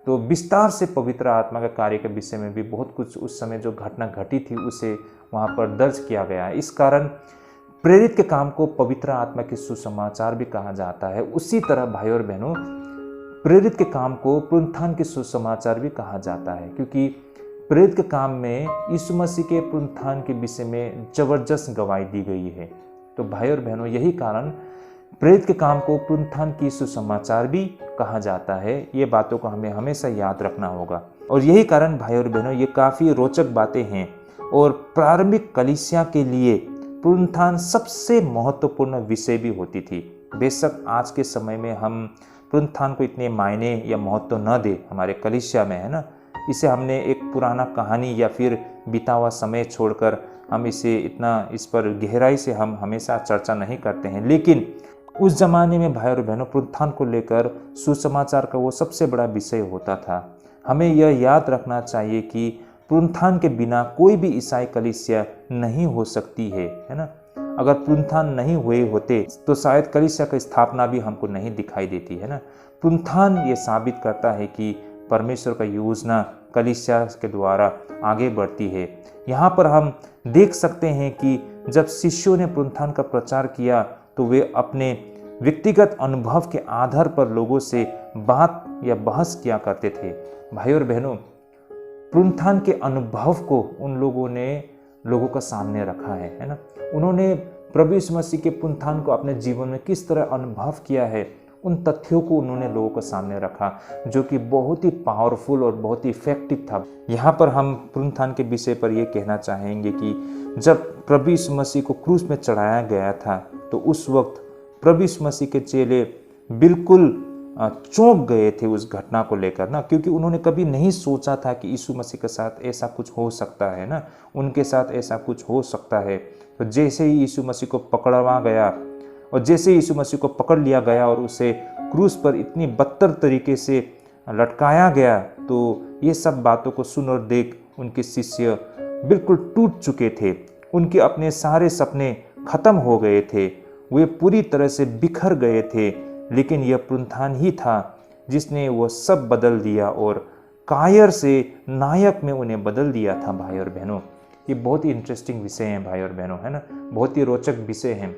तो विस्तार से पवित्र आत्मा के कार्य के विषय में भी बहुत कुछ उस समय जो घटना घटी थी उसे वहाँ पर दर्ज किया गया है। इस कारण प्रेरित के काम को पवित्र आत्मा की सुसमाचार भी कहा जाता है। उसी तरह भाई और बहनों, प्रेरित के काम को पुनरुत्थान के सुसमाचार भी कहा जाता है, क्योंकि प्रेरित के काम में यीशु मसीह के पुनरुत्थान के विषय में जबरदस्त गवाही दी गई है। तो भाई और बहनों, यही कारण प्रेरित के काम को पुनरुत्थान की सुसमाचार भी कहा जाता है। ये बातों को हमें हमेशा याद रखना होगा। और यही कारण भाई और बहनों, ये काफ़ी रोचक बातें हैं। और प्रारंभिक कलीसिया के लिए पुनरुत्थान सबसे महत्वपूर्ण विषय भी होती थी। बेशक आज के समय में हम पुनरुत्थान को इतने मायने या महत्व न दे हमारे कलीसिया में, है ना, इसे हमने एक पुराना कहानी या फिर बीता हुआ समय छोड़कर हम इस पर गहराई से हम हमेशा चर्चा नहीं करते हैं। लेकिन उस जमाने में भाई और बहनों पुनरुत्थान को लेकर सुसमाचार का वो सबसे बड़ा विषय होता था। हमें यह याद रखना चाहिए कि पुनरुत्थान के बिना कोई भी ईसाई कलीसिया नहीं हो सकती है ना। अगर पुनरुत्थान नहीं हुए होते तो शायद कलीसिया की स्थापना भी हमको नहीं दिखाई देती, है ना। पुनरुत्थान ये साबित करता है कि परमेश्वर का योजना कलीसिया के द्वारा आगे बढ़ती है। यहाँ पर हम देख सकते हैं कि जब शिष्यों ने पुनरुत्थान का प्रचार किया तो वे अपने व्यक्तिगत अनुभव के आधार पर लोगों से बात या बहस किया करते थे। भाई और बहनों, पुनरुत्थान के अनुभव को उन लोगों ने लोगों का सामने रखा है ना। उन्होंने प्रभु यीशु मसीह के पुनरुत्थान को अपने जीवन में किस तरह अनुभव किया है, उन तथ्यों को उन्होंने लोगों के सामने रखा, जो कि बहुत ही पावरफुल और बहुत ही इफेक्टिव था। यहाँ पर हम पुनरुत्थान के विषय पर यह कहना चाहेंगे कि जब प्रभु यीशु मसीह को क्रूस में चढ़ाया गया था तो उस वक्त प्रभु यीशु मसीह के चेले बिल्कुल चौंक गए थे उस घटना को लेकर ना, क्योंकि उन्होंने कभी नहीं सोचा था कि यीशु मसीह के साथ ऐसा कुछ हो सकता है ना, उनके साथ ऐसा कुछ हो सकता है। तो जैसे ही यीशु मसीह को पकड़वा गया और जैसे यीशु मसीह को पकड़ लिया गया और उसे क्रूस पर इतनी बदतर तरीके से लटकाया गया, तो ये सब बातों को सुन और देख उनके शिष्य बिल्कुल टूट चुके थे। उनके अपने सारे सपने खत्म हो गए थे, वे पूरी तरह से बिखर गए थे। लेकिन यह पुनरुत्थान ही था जिसने वो सब बदल दिया और कायर से नायक में उन्हें बदल दिया था। भाई और बहनों, ये बहुत ही इंटरेस्टिंग विषय हैं भाई और बहनों, है ना, बहुत ही रोचक विषय हैं।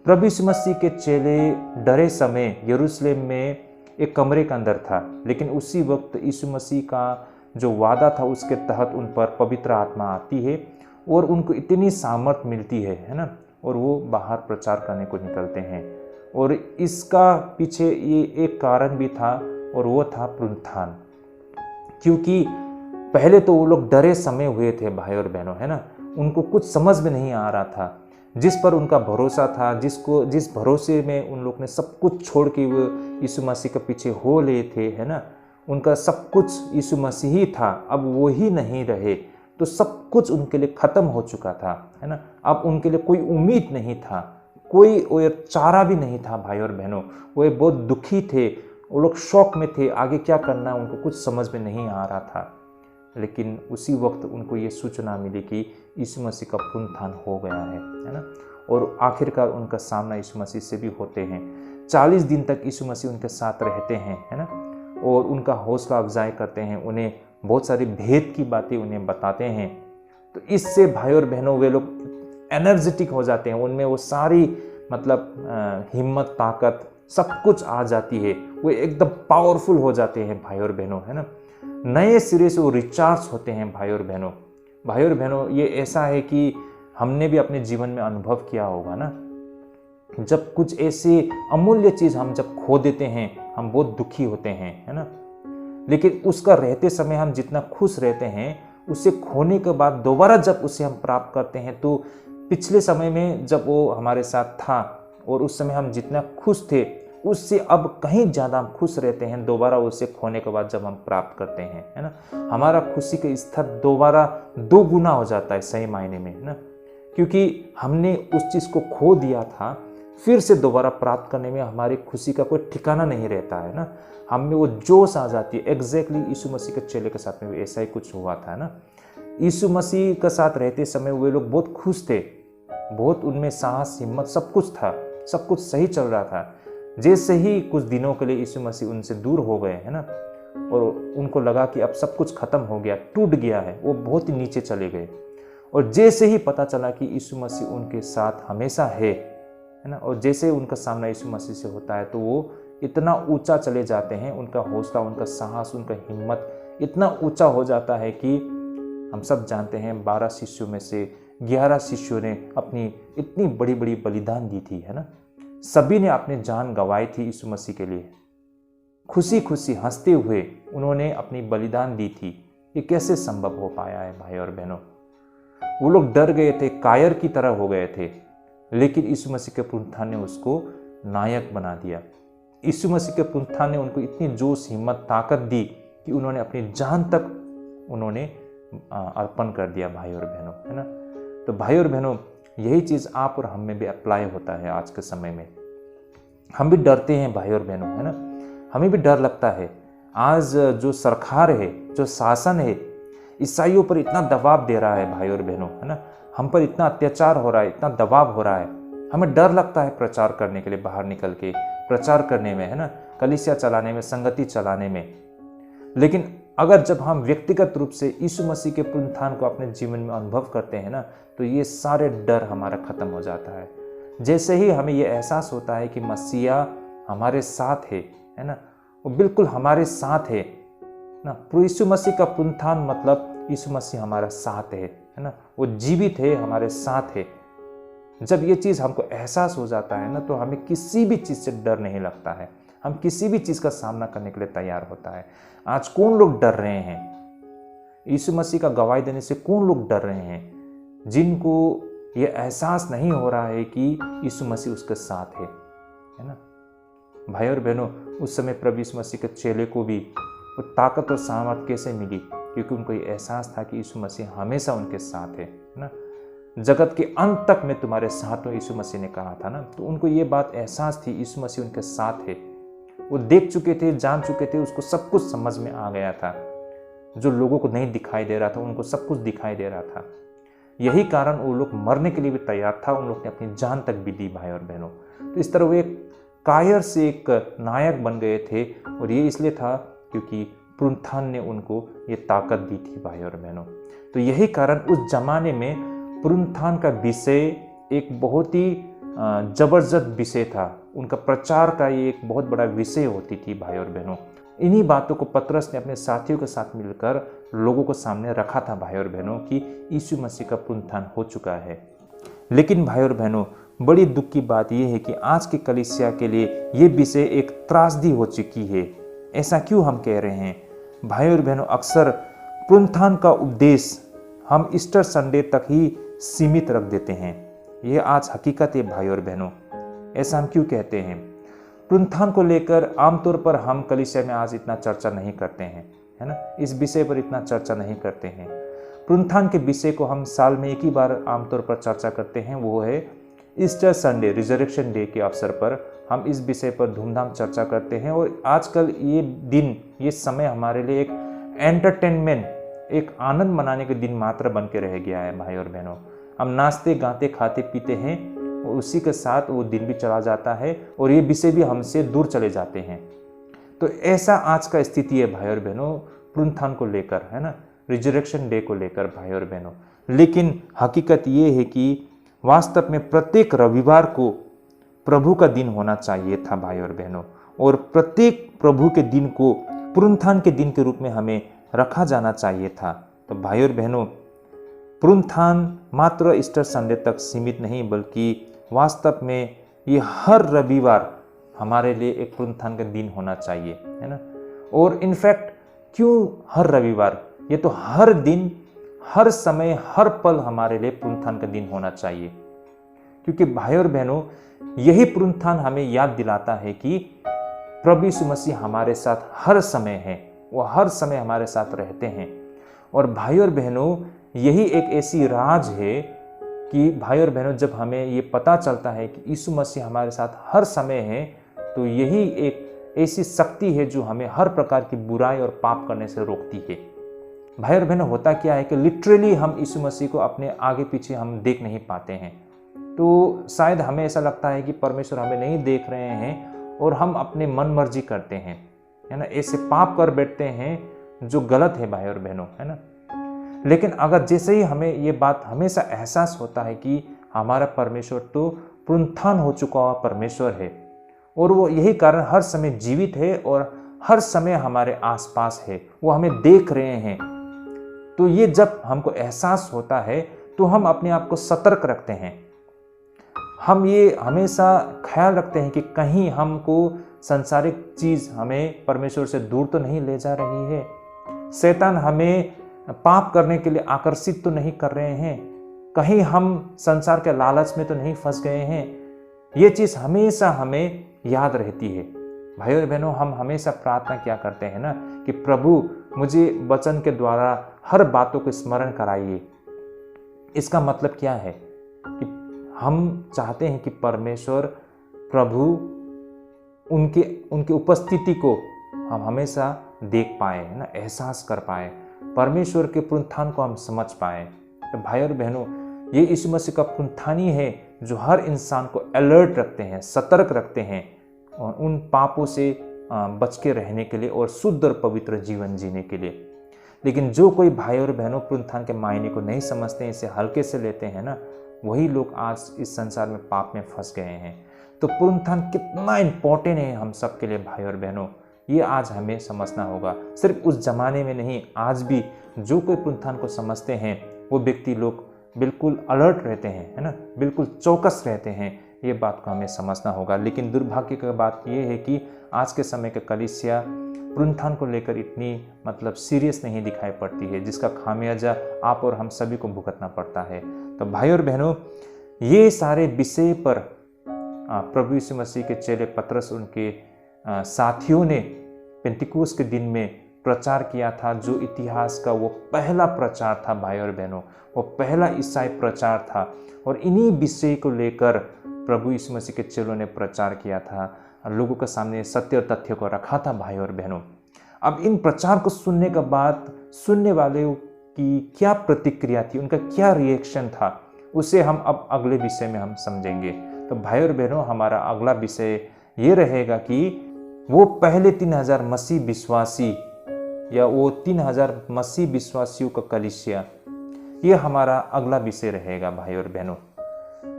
प्रभु यीशु मसीह के चेले डरे समय यरूशलेम में एक कमरे के अंदर था, लेकिन उसी वक्त यीशु मसीह का जो वादा था उसके तहत उन पर पवित्र आत्मा आती है और उनको इतनी सामर्थ मिलती है ना, और वो बाहर प्रचार करने को निकलते हैं। और इसका पीछे ये एक कारण भी था और वो था पुनरुत्थान, क्योंकि पहले तो वो लोग डरे समय हुए थे भाई और बहनों, है ना, उनको कुछ समझ में नहीं आ रहा था। जिस पर उनका भरोसा था, जिस भरोसे में उन लोग ने सब कुछ छोड़ के वो यीशु मसीह के पीछे हो लिए थे, है ना, उनका सब कुछ यीशु मसीह ही था। अब वो ही नहीं रहे तो सब कुछ उनके लिए खत्म हो चुका था, है ना। अब उनके लिए कोई उम्मीद नहीं था, कोई और चारा भी नहीं था भाई और बहनों। वो बहुत दुखी थे, वो लोग शौक में थे, आगे क्या करना उनको कुछ समझ में नहीं आ रहा था। लेकिन उसी वक्त उनको ये सूचना मिली कि यीशु मसीह का पुनरुत्थान हो गया है ना। और आखिरकार उनका सामना यीशु मसीह से भी होते हैं। 40 दिन तक यीशु मसीह उनके साथ रहते हैं, है ना, और उनका हौसला अफजाई करते हैं, उन्हें बहुत सारी भेद की बातें उन्हें बताते हैं। तो इससे भाई और बहनों वे लोग एनर्जेटिक हो जाते हैं, उनमें वो सारी हिम्मत, ताकत सब कुछ आ जाती है, वो एकदम पावरफुल हो जाते हैं भाई और बहनों, है ना। नए सिरे से वो रिचार्ज होते हैं भाई और बहनों। भाई और बहनों, ये ऐसा है कि हमने भी अपने जीवन में अनुभव किया होगा ना, जब कुछ ऐसी अमूल्य चीज हम जब खो देते हैं हम बहुत दुखी होते हैं, है ना। लेकिन उसका रहते समय हम जितना खुश रहते हैं, उसे खोने के बाद दोबारा जब उसे हम प्राप्त करते हैं तो पिछले समय में जब वो हमारे साथ था और उस समय हम जितना खुश थे उससे अब कहीं ज़्यादा हम खुश रहते हैं दोबारा उसे खोने के बाद जब हम प्राप्त करते हैं, है ना। हमारा खुशी का स्तर दोबारा 2 गुना हो जाता है सही मायने में, है ना, क्योंकि हमने उस चीज़ को खो दिया था, फिर से दोबारा प्राप्त करने में हमारी खुशी का कोई ठिकाना नहीं रहता है ना, हम में वो जोश आ जाती है। एग्जैक्टली यीशु मसीह के चेले के साथ में भी ऐसा ही कुछ हुआ था ना। यीशु मसीह के साथ रहते समय वे लोग बहुत खुश थे, बहुत उनमें साहस, हिम्मत सब कुछ था, सब कुछ सही चल रहा था। जैसे ही कुछ दिनों के लिए यीशु मसीह उनसे दूर हो गए, है ना, और उनको लगा कि अब सब कुछ खत्म हो गया, टूट गया है, वो बहुत ही नीचे चले गए। और जैसे ही पता चला कि यीशु मसीह उनके साथ हमेशा है ना, और जैसे उनका सामना यीशु मसीह से होता है तो वो इतना ऊंचा चले जाते हैं, उनका हौसला, उनका साहस, उनका हिम्मत इतना ऊंचा हो जाता है कि हम सब जानते हैं 12 शिष्यों में से 11 शिष्यों ने अपनी इतनी बड़ी बड़ी बलिदान दी थी, है ना। सभी ने अपनी जान गंवाई थी यीशु मसीह के लिए, खुशी खुशी हंसते हुए उन्होंने अपनी बलिदान दी थी। ये कैसे संभव हो पाया है भाई और बहनों। वो लोग डर गए थे, कायर की तरह हो गए थे, लेकिन यीशु मसीह के पुनरुत्थान ने उसको नायक बना दिया। यीशु मसीह के पुनरुत्थान ने उनको इतनी जोश, हिम्मत, ताकत दी कि उन्होंने अपनी जान तक उन्होंने अर्पण कर दिया भाई और बहनों, है ना। तो भाई और बहनों, यही चीज़ आप और हम में भी अप्लाई होता है आज के समय में। हम भी डरते हैं भाई और बहनों, है ना, हमें भी डर लगता है। आज जो सरकार है, जो शासन है, ईसाइयों पर इतना दबाव दे रहा है भाई और बहनों, है ना, हम पर इतना अत्याचार हो रहा है, इतना दबाव हो रहा है, हमें डर लगता है प्रचार करने के लिए, बाहर निकल के प्रचार करने में, है ना, कलीसिया चलाने में, संगति चलाने में। लेकिन अगर जब हम व्यक्तिगत रूप से यीशु मसीह के पुनरुत्थान को अपने जीवन में अनुभव करते हैं ना, तो ये सारे डर हमारा खत्म हो जाता है। जैसे ही हमें ये एहसास होता है कि मसीहा हमारे साथ है ना, वो बिल्कुल हमारे साथ है ना। यीशु मसीह का पुनरुत्थान मतलब यीशु मसीह हमारा साथ है ना, वो जीवित है, हमारे साथ है। जब ये चीज़ हमको एहसास हो जाता है ना, तो हमें किसी भी चीज़ से डर नहीं लगता है, हम किसी भी चीज़ का सामना करने के लिए तैयार होता है। आज कौन लोग डर रहे हैं? यीशु मसीह का गवाही देने से कौन लोग डर रहे हैं? जिनको ये एहसास नहीं हो रहा है कि यीशु मसीह उसके साथ है ना। भाई और बहनों, उस समय प्रभु यीशु मसीह के चेले को भी वो ताकत और सामर्थ कैसे मिली? क्योंकि उनको ये एहसास था कि यीशु मसीह हमेशा उनके साथ है ना। जगत के अंत तक मैं तुम्हारे साथ हूँ, यीशु मसीह ने कहा था ना। तो उनको ये बात एहसास थी, यीशु मसीह उनके साथ है। वो देख चुके थे, जान चुके थे, उसको सब कुछ समझ में आ गया था। जो लोगों को नहीं दिखाई दे रहा था, उनको सब कुछ दिखाई दे रहा था। यही कारण वो लोग मरने के लिए भी तैयार था, उन लोग ने अपनी जान तक भी दी भाई और बहनों। तो इस तरह वो एक कायर से एक नायक बन गए थे, और ये इसलिए था क्योंकि पुनरुत्थान ने उनको ये ताकत दी थी भाई और बहनों। तो यही कारण उस जमाने में पुनरुत्थान का विषय एक बहुत ही जबरदस्त विषय था। उनका प्रचार का ये एक बहुत बड़ा विषय होती थी भाई और बहनों। इन्हीं बातों को पतरस ने अपने साथियों के साथ मिलकर लोगों को सामने रखा था भाई और बहनों कि यीशु मसीह का पुनरुत्थान हो चुका है। लेकिन भाई और बहनों, बड़ी दुख की बात यह है कि आज के कलीसिया के लिए ये विषय एक त्रासदी हो चुकी है। ऐसा क्यों हम कह रहे हैं? भाई और बहनों, अक्सर पुनरुत्थान का उपदेश हम ईस्टर संडे तक ही सीमित रख देते हैं। यह आज हकीकत है भाई और बहनों। ऐसा हम क्यों कहते हैं? पुनरुत्थान को लेकर आमतौर पर हम कलीसिया में आज इतना चर्चा नहीं करते हैं, है ना, इस विषय पर इतना चर्चा नहीं करते हैं। पुनरुत्थान के विषय को हम साल में एक ही बार आमतौर पर चर्चा करते हैं, वो है ईस्टर संडे, रिजरेक्शन डे के अवसर पर हम इस विषय पर धूमधाम चर्चा करते हैं। और आजकल ये दिन, ये समय हमारे लिए एक एंटरटेनमेंट, एक आनंद मनाने के दिन मात्र बन के रह गया है भाई और बहनों। हम नाचते गाते खाते पीते हैं और उसी के साथ वो दिन भी चला जाता है और ये विषय भी हमसे दूर चले जाते हैं। तो ऐसा आज का स्थिति है भाई और बहनों पुनरुत्थान को लेकर, है ना, रिजरेक्शन डे को लेकर भाई और बहनों। लेकिन हकीकत ये है कि वास्तव में प्रत्येक रविवार को प्रभु का दिन होना चाहिए था भाई और बहनों, और प्रत्येक प्रभु के दिन को पुनरुत्थान के दिन के रूप में हमें रखा जाना चाहिए था। तो भाई और बहनों, पुनरुत्थान मात्र ईस्टर संडे तक सीमित नहीं, बल्कि वास्तव में ये हर रविवार हमारे लिए एक पुनरुत्थान का दिन होना चाहिए, है ना। और इनफैक्ट क्यों हर रविवार, ये तो हर दिन, हर समय, हर पल हमारे लिए पुनरुत्थान का दिन होना चाहिए। क्योंकि भाई और बहनों, यही पुनरुत्थान हमें याद दिलाता है कि प्रभु यीशु मसीह हमारे साथ हर समय है, वो हर समय हमारे साथ रहते हैं। और भाई और बहनों, यही एक ऐसी राज है कि भाई और बहनों, जब हमें ये पता चलता है कि यीशु मसीह हमारे साथ हर समय है, तो यही एक ऐसी शक्ति है जो हमें हर प्रकार की बुराई और पाप करने से रोकती है। भाई और बहनों, होता क्या है कि लिटरली हम यीशु मसीह को अपने आगे पीछे हम देख नहीं पाते हैं। तो शायद हमें ऐसा लगता है कि परमेश्वर हमें नहीं देख रहे हैं और हम अपने मन मर्जी करते हैं, है ना, ऐसे पाप कर बैठते हैं जो गलत है भाई और बहनों, है ना। लेकिन अगर जैसे ही हमें ये बात हमेशा एहसास होता है कि हमारा परमेश्वर तो पुनरुत्थान हो चुका हुआ परमेश्वर है और वो यही कारण हर समय जीवित है और हर समय हमारे आसपास है, वो हमें देख रहे हैं, तो ये जब हमको एहसास होता है तो हम अपने आप को सतर्क रखते हैं। हम ये हमेशा ख्याल रखते हैं कि कहीं हमको संसारिक चीज़ हमें परमेश्वर से दूर तो नहीं ले जा रही है, शैतान हमें पाप करने के लिए आकर्षित तो नहीं कर रहे हैं, कहीं हम संसार के लालच में तो नहीं फंस गए हैं। ये चीज हमेशा हमें याद रहती है। भाई और बहनों, हम हमेशा प्रार्थना क्या करते हैं ना कि प्रभु मुझे वचन के द्वारा हर बातों को स्मरण कराइए। इसका मतलब क्या है कि हम चाहते हैं कि परमेश्वर प्रभु उनके उपस्थिति को हम हमेशा देख पाए, है ना, एहसास कर पाए, परमेश्वर के पुनरुत्थान को हम समझ पाए। तो भाई और बहनों, ये यीशु मसीह का पुनरुत्थान ही है जो हर इंसान को अलर्ट रखते हैं, सतर्क रखते हैं और उन पापों से बच के रहने के लिए और शुद्ध और पवित्र जीवन जीने के लिए। लेकिन जो कोई भाई और बहनों पुनरुत्थान के मायने को नहीं समझते हैं, इसे हल्के से लेते हैं ना, वही लोग आज इस संसार में पाप में फंस गए हैं। तो पुनरुत्थान कितना इंपॉर्टेंट है हम सब के लिए भाई और बहनों, ये आज हमें समझना होगा। सिर्फ उस जमाने में नहीं, आज भी जो कोई पुनरुत्थान को समझते हैं वो व्यक्ति लोग बिल्कुल अलर्ट रहते हैं, है ना, बिल्कुल चौकस रहते हैं। ये बात को हमें समझना होगा। लेकिन दुर्भाग्य की बात ये है कि आज के समय के कलीसिया पुनरुत्थान को लेकर इतनी सीरियस नहीं दिखाई पड़ती है, जिसका खामियाजा आप और हम सभी को भुगतना पड़ता है। तो भाई और बहनों, ये सारे विषय पर प्रभु यीशु मसीह के चेले पतरस उनके साथियों ने पेंतिकोस्त के दिन में प्रचार किया था, जो इतिहास का वो पहला प्रचार था भाई और बहनों, वो पहला ईसाई प्रचार था। और इन्हीं विषय को लेकर प्रभु यीशु मसीह के चेलों ने प्रचार किया था, लोगों के सामने सत्य और तथ्य को रखा था भाई और बहनों। अब इन प्रचार को सुनने के बाद सुनने वाले की क्या प्रतिक्रिया थी, उनका क्या रिएक्शन था, उसे हम अब अगले विषय में हम समझेंगे। तो भाई और बहनों, हमारा अगला विषय ये रहेगा कि वो पहले 3000 मसीह विश्वासी या वो 3000 मसीह विश्वासियों का कलीसिया, ये हमारा अगला विषय रहेगा भाई और बहनों।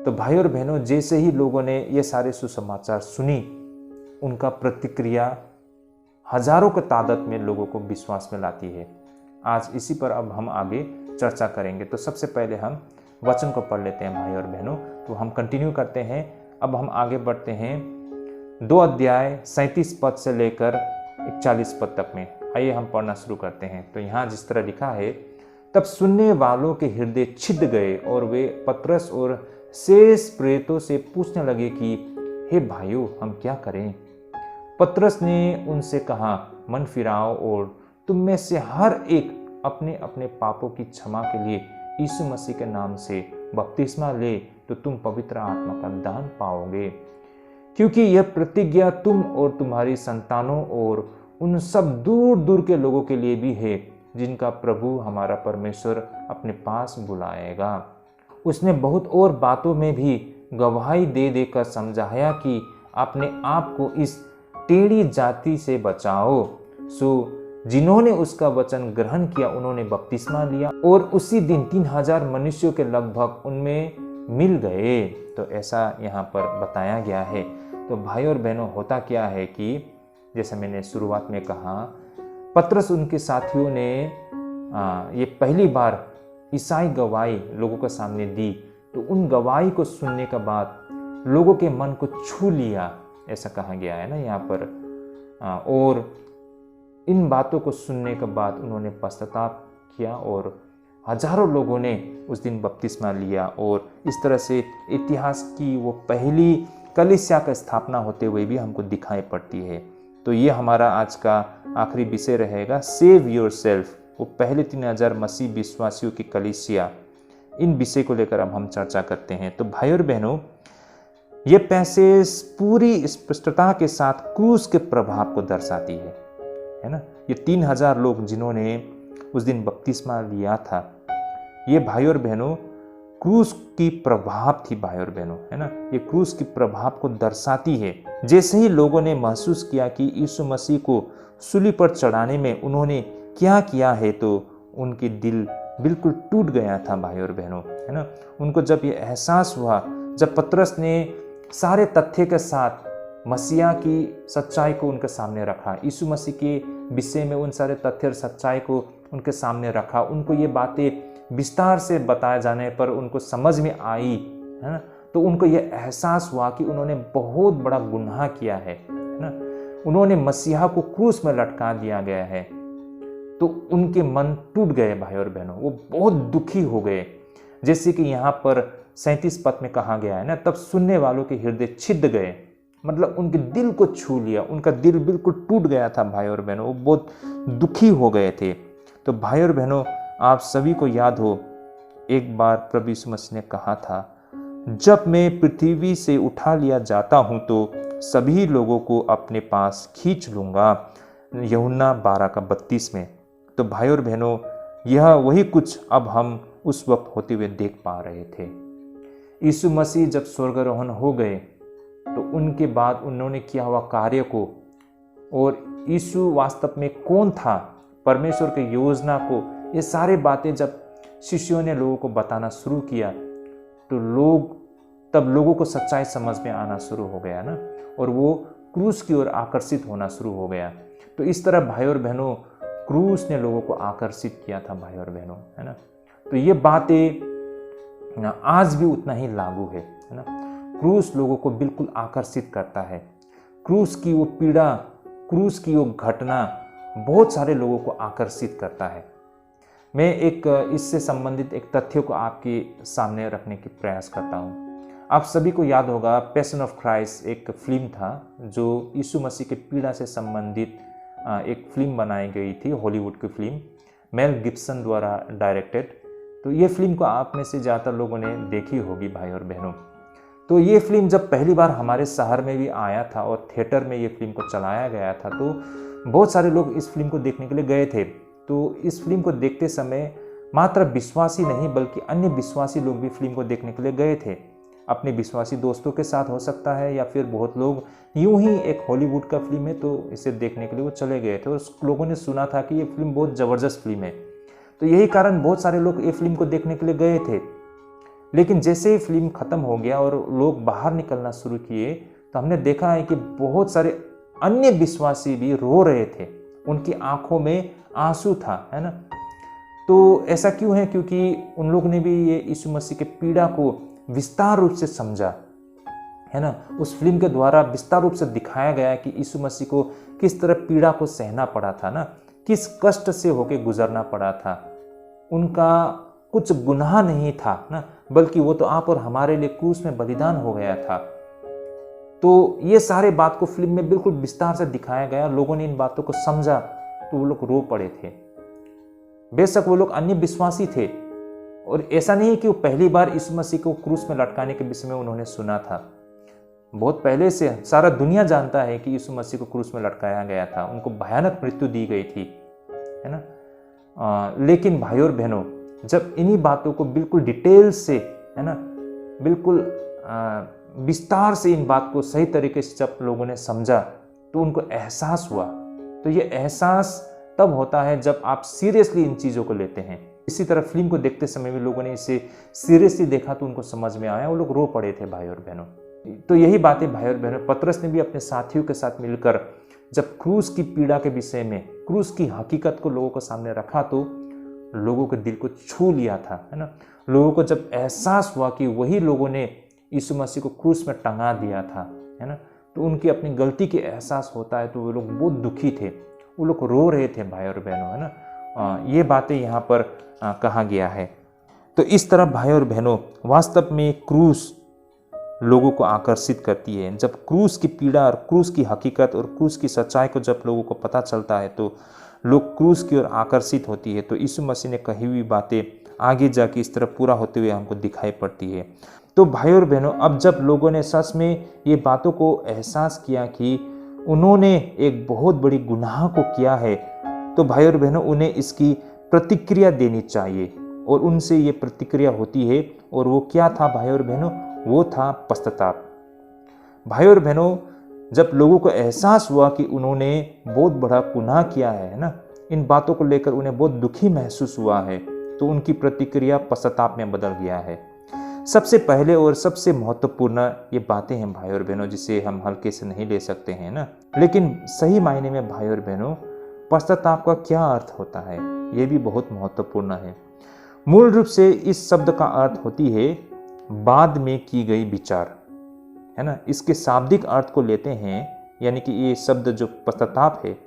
तो भाई और बहनों, जैसे ही लोगों ने ये सारे सुसमाचार सुनी, उनका प्रतिक्रिया हजारों के तादाद में लोगों को विश्वास में लाती है। आज इसी पर अब हम आगे चर्चा करेंगे। तो सबसे पहले हम वचन को पढ़ लेते हैं भाई और बहनों। तो हम कंटिन्यू करते हैं, अब हम आगे बढ़ते हैं 2 अध्याय 37 पद से लेकर 41 पद तक में। आइए हम पढ़ना शुरू करते हैं। तो यहाँ जिस तरह लिखा है, तब सुनने वालों के हृदय छिद गए और वे पतरस और शेष प्रेरितों से पूछने लगे कि हे भाइयों, हम क्या करें? पतरस ने उनसे कहा, मन फिराओ और तुम में से हर एक अपने अपने पापों की क्षमा के लिए यीशु मसीह के नाम से बपतिस्मा ले, तो तुम पवित्र आत्मा का दान पाओगे। क्योंकि यह प्रतिज्ञा तुम और तुम्हारी संतानों और उन सब दूर दूर के लोगों के लिए भी है, जिनका प्रभु हमारा परमेश्वर अपने पास बुलाएगा। उसने बहुत और बातों में भी गवाही दे देकर समझाया कि अपने आप को इस टेढ़ी जाति से बचाओ। सो जिन्होंने उसका वचन ग्रहण किया, उन्होंने बपतिस्मा लिया और उसी दिन 3000 मनुष्यों के लगभग उनमें मिल गए। तो ऐसा यहाँ पर बताया गया है। तो भाई और बहनों, होता क्या है कि जैसे मैंने शुरुआत में कहा, पतरस उनके साथियों ने ये पहली बार ईसाई गवाही लोगों के सामने दी। तो उन गवाही को सुनने के बाद लोगों के मन को छू लिया, ऐसा कहा गया है ना यहाँ पर। और इन बातों को सुनने के बाद उन्होंने पश्चाताप किया और हजारों लोगों ने उस दिन बपतिस्मा लिया। और इस तरह से इतिहास की वो पहली कलीसिया का स्थापना होते हुए भी हमको दिखाई पड़ती है। तो ये हमारा आज का आखिरी विषय रहेगा, सेव योरसेल्फ, वो पहले 3000 मसीह विश्वासियों की कलीसिया। इन विषय को लेकर अब हम चर्चा करते हैं। तो भाई और बहनों, ये पैसेज पूरी स्पष्टता के साथ क्रूस के प्रभाव को दर्शाती है ना। ये 3000 लोग जिन्होंने उस दिन बपतिस्मा लिया था, ये भाई और बहनों क्रूस की प्रभाव थी भाई और बहनों, है ना। ये क्रूस की प्रभाव को दर्शाती है। जैसे ही लोगों ने महसूस किया कि यीशु मसीह को सूली पर चढ़ाने में उन्होंने क्या किया है, तो उनके दिल बिल्कुल टूट गया था भाई और बहनों, है ना। उनको जब ये एहसास हुआ, जब पतरस ने सारे तथ्य के साथ मसीहा की सच्चाई को उनके सामने रखा, यीशु मसीह के विषय में उन सारे तथ्य और सच्चाई को उनके सामने रखा, उनको ये बातें विस्तार से बताए जाने पर उनको समझ में आई, है ना। तो उनको ये एहसास हुआ कि उन्होंने बहुत बड़ा गुनाह किया है ना। उन्होंने मसीहा को क्रूस में लटका दिया गया है। तो उनके मन टूट गए भाई और बहनों, वो बहुत दुखी हो गए। जैसे कि यहाँ पर 37 पद में कहा गया है ना, तब सुनने वालों के हृदय छिद गए, मतलब उनके दिल को छू लिया, उनका दिल बिल्कुल टूट गया था भाई और बहनों, वो बहुत दुखी हो गए थे। तो भाई और बहनों, आप सभी को याद हो, एक बार प्रभु यीशु मसीह ने कहा था, जब मैं पृथ्वी से उठा लिया जाता हूं तो सभी लोगों को अपने पास खींच लूंगा, यूहन्ना 12:32 में। तो भाई और बहनों, यह वही कुछ अब हम उस वक्त होते हुए देख पा रहे थे। यीशु मसीह जब स्वर्गारोहण हो गए तो उनके बाद उन्होंने किया हुआ कार्य को, और यीशु वास्तव में कौन था, परमेश्वर की योजना को, ये सारे बातें जब शिष्यों ने लोगों को बताना शुरू किया तो तब लोगों को सच्चाई समझ में आना शुरू हो गया ना, और वो क्रूस की ओर आकर्षित होना शुरू हो गया। तो इस तरह भाई और बहनों, क्रूस ने लोगों को आकर्षित किया था भाई और बहनों, है ना। तो ये बातें आज भी उतना ही लागू है ना। क्रूस लोगों को बिल्कुल आकर्षित करता है। क्रूस की वो पीड़ा, क्रूस की वो घटना बहुत सारे लोगों को आकर्षित करता है। मैं एक इससे संबंधित एक तथ्य को आपके सामने रखने की प्रयास करता हूँ। आप सभी को याद होगा, पैशन ऑफ क्राइस्ट एक फिल्म था जो यीशु मसीह के पीड़ा से संबंधित एक फिल्म बनाई गई थी, हॉलीवुड की फिल्म, मेल गिब्सन द्वारा डायरेक्टेड। तो ये फिल्म को आप में से ज़्यादातर लोगों ने देखी होगी भाई और बहनों। तो ये फिल्म जब पहली बार हमारे शहर में भी आया था और थिएटर में ये फिल्म को चलाया गया था, तो बहुत सारे लोग इस फिल्म को देखने के लिए गए थे। तो इस फिल्म को देखते समय मात्र विश्वासी नहीं बल्कि अन्य विश्वासी लोग भी फिल्म को देखने के लिए गए थे। अपने विश्वासी दोस्तों के साथ हो सकता है, या फिर बहुत लोग यूं ही, एक हॉलीवुड का फिल्म है तो इसे देखने के लिए वो चले गए थे, और लोगों ने सुना था कि ये फिल्म बहुत ज़बरदस्त फिल्म है। तो यही कारण बहुत सारे लोग ये फिल्म को देखने के लिए गए थे। लेकिन जैसे ही फिल्म ख़त्म हो गया और लोग बाहर निकलना शुरू किए, तो हमने देखा है कि बहुत सारे अन्य विश्वासी भी रो रहे थे, उनकी आंखों में आंसू था, है ना। तो ऐसा क्यों है? क्योंकि उन लोग ने भी ये यीशु मसीह के पीड़ा को विस्तार रूप से समझा, है ना। उस फिल्म के द्वारा विस्तार रूप से दिखाया गया कि यीशु मसीह को किस तरह पीड़ा को सहना पड़ा था ना, किस कष्ट से होके गुजरना पड़ा था। उनका कुछ गुनाह नहीं था ना, बल्कि वो तो आप और हमारे लिए क्रूस में बलिदान हो गया था। तो ये सारे बात को फिल्म में बिल्कुल विस्तार से दिखाया गया। लोगों ने इन बातों को समझा तो वो लोग रो पड़े थे। बेशक वो लोग अन्य विश्वासी थे, और ऐसा नहीं कि वो पहली बार यीशु मसीह को क्रूस में लटकाने के विषय में उन्होंने सुना था। बहुत पहले से सारा दुनिया जानता है कि यीशु मसीह को क्रूस में लटकाया गया था, उनको भयानक मृत्यु दी गई थी, है ना। लेकिन भाई और बहनों, जब इन्हीं बातों को बिल्कुल डिटेल से, है ना, बिल्कुल विस्तार से इन बात को सही तरीके से जब लोगों ने समझा तो उनको एहसास हुआ। तो ये एहसास तब होता है जब आप सीरियसली इन चीज़ों को लेते हैं। इसी तरह फिल्म को देखते समय भी लोगों ने इसे सीरियसली देखा तो उनको समझ में आया, वो लोग रो पड़े थे भाई और बहनों। तो यही बातें भाई और बहनों, पतरस ने भी अपने साथियों के साथ मिलकर जब क्रूस की पीड़ा के विषय में, क्रूस की हकीकत को लोगों को सामने रखा तो लोगों के दिल को छू लिया था, है ना। लोगों को जब एहसास हुआ कि वही लोगों ने यीशु मसीह को क्रूस में टंगा दिया था, है ना, तो उनकी अपनी गलती के एहसास होता है तो वो लोग बहुत दुखी थे, वो लोग रो रहे थे भाई और बहनों, है ना। ये बातें यहाँ पर कहा गया है। तो इस तरह भाई और बहनों, वास्तव में क्रूस लोगों को आकर्षित करती है। जब क्रूस की पीड़ा और क्रूस की हकीकत और क्रूस की सच्चाई को जब लोगों को पता चलता है तो लोग क्रूस की ओर आकर्षित होती है। तो यीशु मसीह ने कही हुई बातें आगे जाके इस तरह पूरा होते हुए हमको दिखाई पड़ती है। तो भाई और बहनों, अब जब लोगों ने सच में ये बातों को एहसास किया कि उन्होंने एक बहुत बड़ी गुनाह को किया है, तो भाई और बहनों, उन्हें इसकी प्रतिक्रिया देनी चाहिए, और उनसे ये प्रतिक्रिया होती है। और वो क्या था भाई और बहनों? वो था पश्चाताप। भाई और बहनों, जब लोगों को एहसास हुआ कि उन्होंने बहुत बड़ा गुनाह किया है ना, इन बातों को लेकर उन्हें बहुत दुखी महसूस हुआ है, तो उनकी प्रतिक्रिया पश्चाताप में बदल गया है। सबसे पहले और सबसे महत्वपूर्ण ये बातें हैं भाई और बहनों, जिसे हम हल्के से नहीं ले सकते हैं ना। लेकिन सही मायने में भाई और बहनों, पश्चाताप का क्या अर्थ होता है, ये भी बहुत महत्वपूर्ण है। मूल रूप से इस शब्द का अर्थ होती है बाद में की गई विचार, है ना। इसके शाब्दिक अर्थ को लेते हैं, यानी कि ये शब्द जो पश्चाताप है,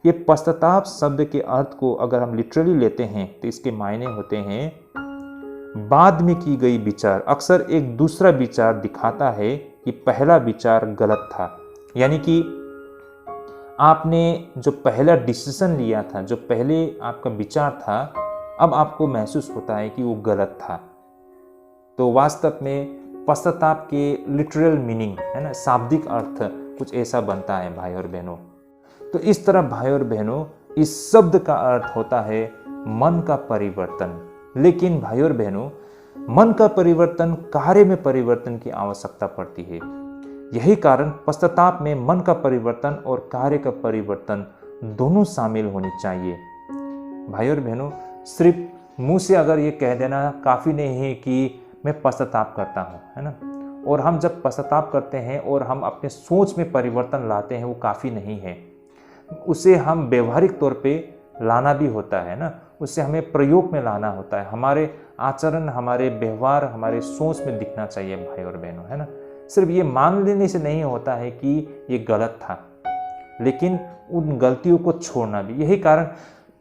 ये पश्चाताप शब्द के अर्थ को अगर हम लिटरली लेते हैं तो इसके मायने होते हैं बाद में की गई विचार अक्सर एक दूसरा विचार दिखाता है कि पहला विचार गलत था। यानी कि आपने जो पहला डिसीजन लिया था, जो पहले आपका विचार था, अब आपको महसूस होता है कि वो गलत था। तो वास्तव में पश्चाताप के लिटरल मीनिंग है ना, शाब्दिक अर्थ कुछ ऐसा बनता है भाई और बहनों। तो इस तरह भाई और बहनों, इस शब्द का अर्थ होता है मन का परिवर्तन। लेकिन भाई और बहनों, मन का परिवर्तन, कार्य में परिवर्तन की आवश्यकता पड़ती है। यही कारण पश्चाताप में मन का परिवर्तन और कार्य का परिवर्तन दोनों शामिल होनी चाहिए। भाई और बहनों, सिर्फ मुंह से अगर ये कह देना काफ़ी नहीं है कि मैं पश्चाताप करता हूँ, है ना, और हम जब पश्चाताप करते हैं और हम अपने सोच में परिवर्तन लाते हैं, वो काफ़ी नहीं है। उसे हम व्यवहारिक तौर पे लाना भी होता है ना, उससे हमें प्रयोग में लाना होता है। हमारे आचरण, हमारे व्यवहार, हमारे सोच में दिखना चाहिए भाई और बहनों, है ना। सिर्फ ये मान लेने से नहीं होता है कि ये गलत था, लेकिन उन गलतियों को छोड़ना भी। यही कारण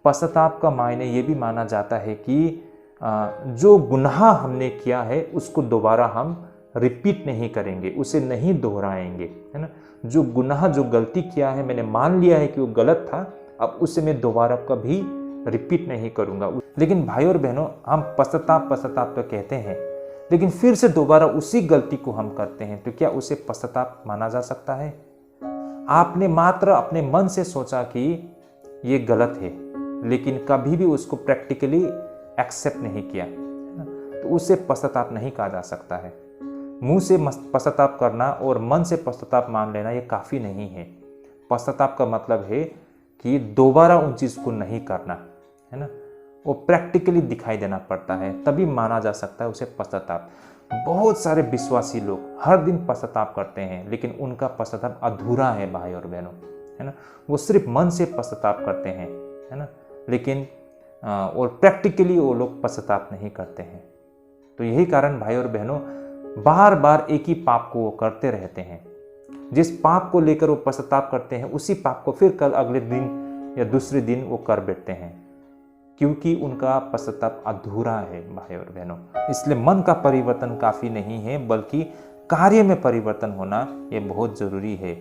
पश्चाताप का मायने ये भी माना जाता है कि जो गुनाह हमने किया है उसको दोबारा हम रिपीट नहीं करेंगे, उसे नहीं दोहराएंगे, है ना। जो गुनाह, जो गलती किया है, मैंने मान लिया है कि वो गलत था, अब उसे मैं दोबारा कभी रिपीट नहीं करूंगा। लेकिन भाई और बहनों, हम पश्चाताप तो कहते हैं, लेकिन फिर से दोबारा उसी गलती को हम करते हैं, तो क्या उसे पश्चाताप माना जा सकता है? आपने मात्र अपने मन से सोचा कि ये गलत है, लेकिन कभी भी उसको प्रैक्टिकली एक्सेप्ट नहीं किया, तो उसे पश्चाताप नहीं कहा जा सकता है। मुंह से पश्चाताप करना और मन से पश्चाताप मान लेना ये काफ़ी नहीं है। पश्चाताप का मतलब है कि दोबारा उन चीज़ को नहीं करना, है ना, वो प्रैक्टिकली दिखाई देना पड़ता है, तभी माना जा सकता है उसे पश्चाताप। बहुत सारे विश्वासी लोग हर दिन पश्चाताप करते हैं, लेकिन उनका पश्चाताप अधूरा है भाई और बहनों, है ना। वो सिर्फ मन से पश्चाताप करते हैं, है ना, लेकिन और प्रैक्टिकली वो लोग पश्चाताप नहीं करते हैं। तो यही कारण भाई और बहनों, बार बार एक ही पाप को वो करते रहते हैं। जिस पाप को लेकर वो पश्चाताप करते हैं, उसी पाप को फिर कल अगले दिन या दूसरे दिन वो कर बैठते हैं, क्योंकि उनका पश्चाताप अधूरा है भाई और बहनों। इसलिए मन का परिवर्तन काफ़ी नहीं है, बल्कि कार्य में परिवर्तन होना ये बहुत ज़रूरी है।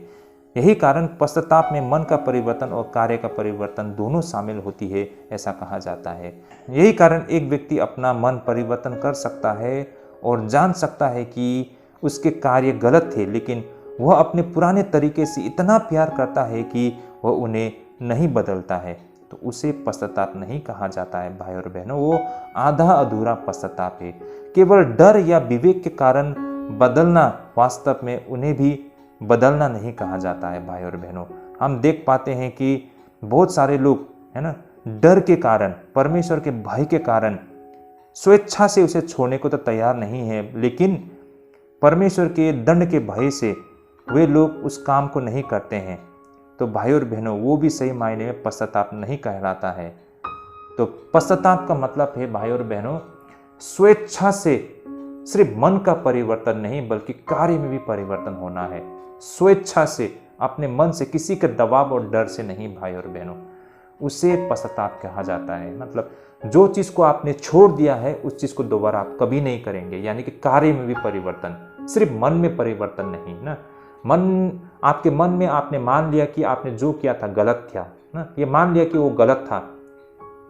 यही कारण पश्चाताप में मन का परिवर्तन और कार्य का परिवर्तन दोनों शामिल होती है, ऐसा कहा जाता है। यही कारण एक व्यक्ति अपना मन परिवर्तन कर सकता है और जान सकता है कि उसके कार्य गलत थे, लेकिन वह अपने पुराने तरीके से इतना प्यार करता है कि वह उन्हें नहीं बदलता है, तो उसे पश्चाताप नहीं कहा जाता है भाई और बहनों। वो आधा अधूरा पश्चाताप है। केवल डर या विवेक के कारण बदलना, वास्तव में उन्हें भी बदलना नहीं कहा जाता है भाई और बहनों। हम देख पाते हैं कि बहुत सारे लोग, है ना, डर के कारण, परमेश्वर के भय के कारण स्वेच्छा से उसे छोड़ने को तो तैयार नहीं है, लेकिन परमेश्वर के दंड के भय से वे लोग उस काम को नहीं करते हैं। तो भाई और बहनों, वो भी सही मायने में पश्चाताप नहीं कहलाता है। तो पश्चाताप का मतलब है भाई और बहनों, स्वेच्छा से, सिर्फ मन का परिवर्तन नहीं बल्कि कार्य में भी परिवर्तन होना है। स्वेच्छा से, अपने मन से, किसी के दबाव और डर से नहीं भाई और बहनों, उसे पश्चाताप कहा जाता है। मतलब जो चीज़ को आपने छोड़ दिया है, उस चीज़ को दोबारा आप कभी नहीं करेंगे, यानी कि कार्य में भी परिवर्तन, सिर्फ मन में परिवर्तन नहीं ना। मन, आपके मन में आपने मान लिया कि आपने जो किया था गलत था ना, ये मान लिया कि वो गलत था,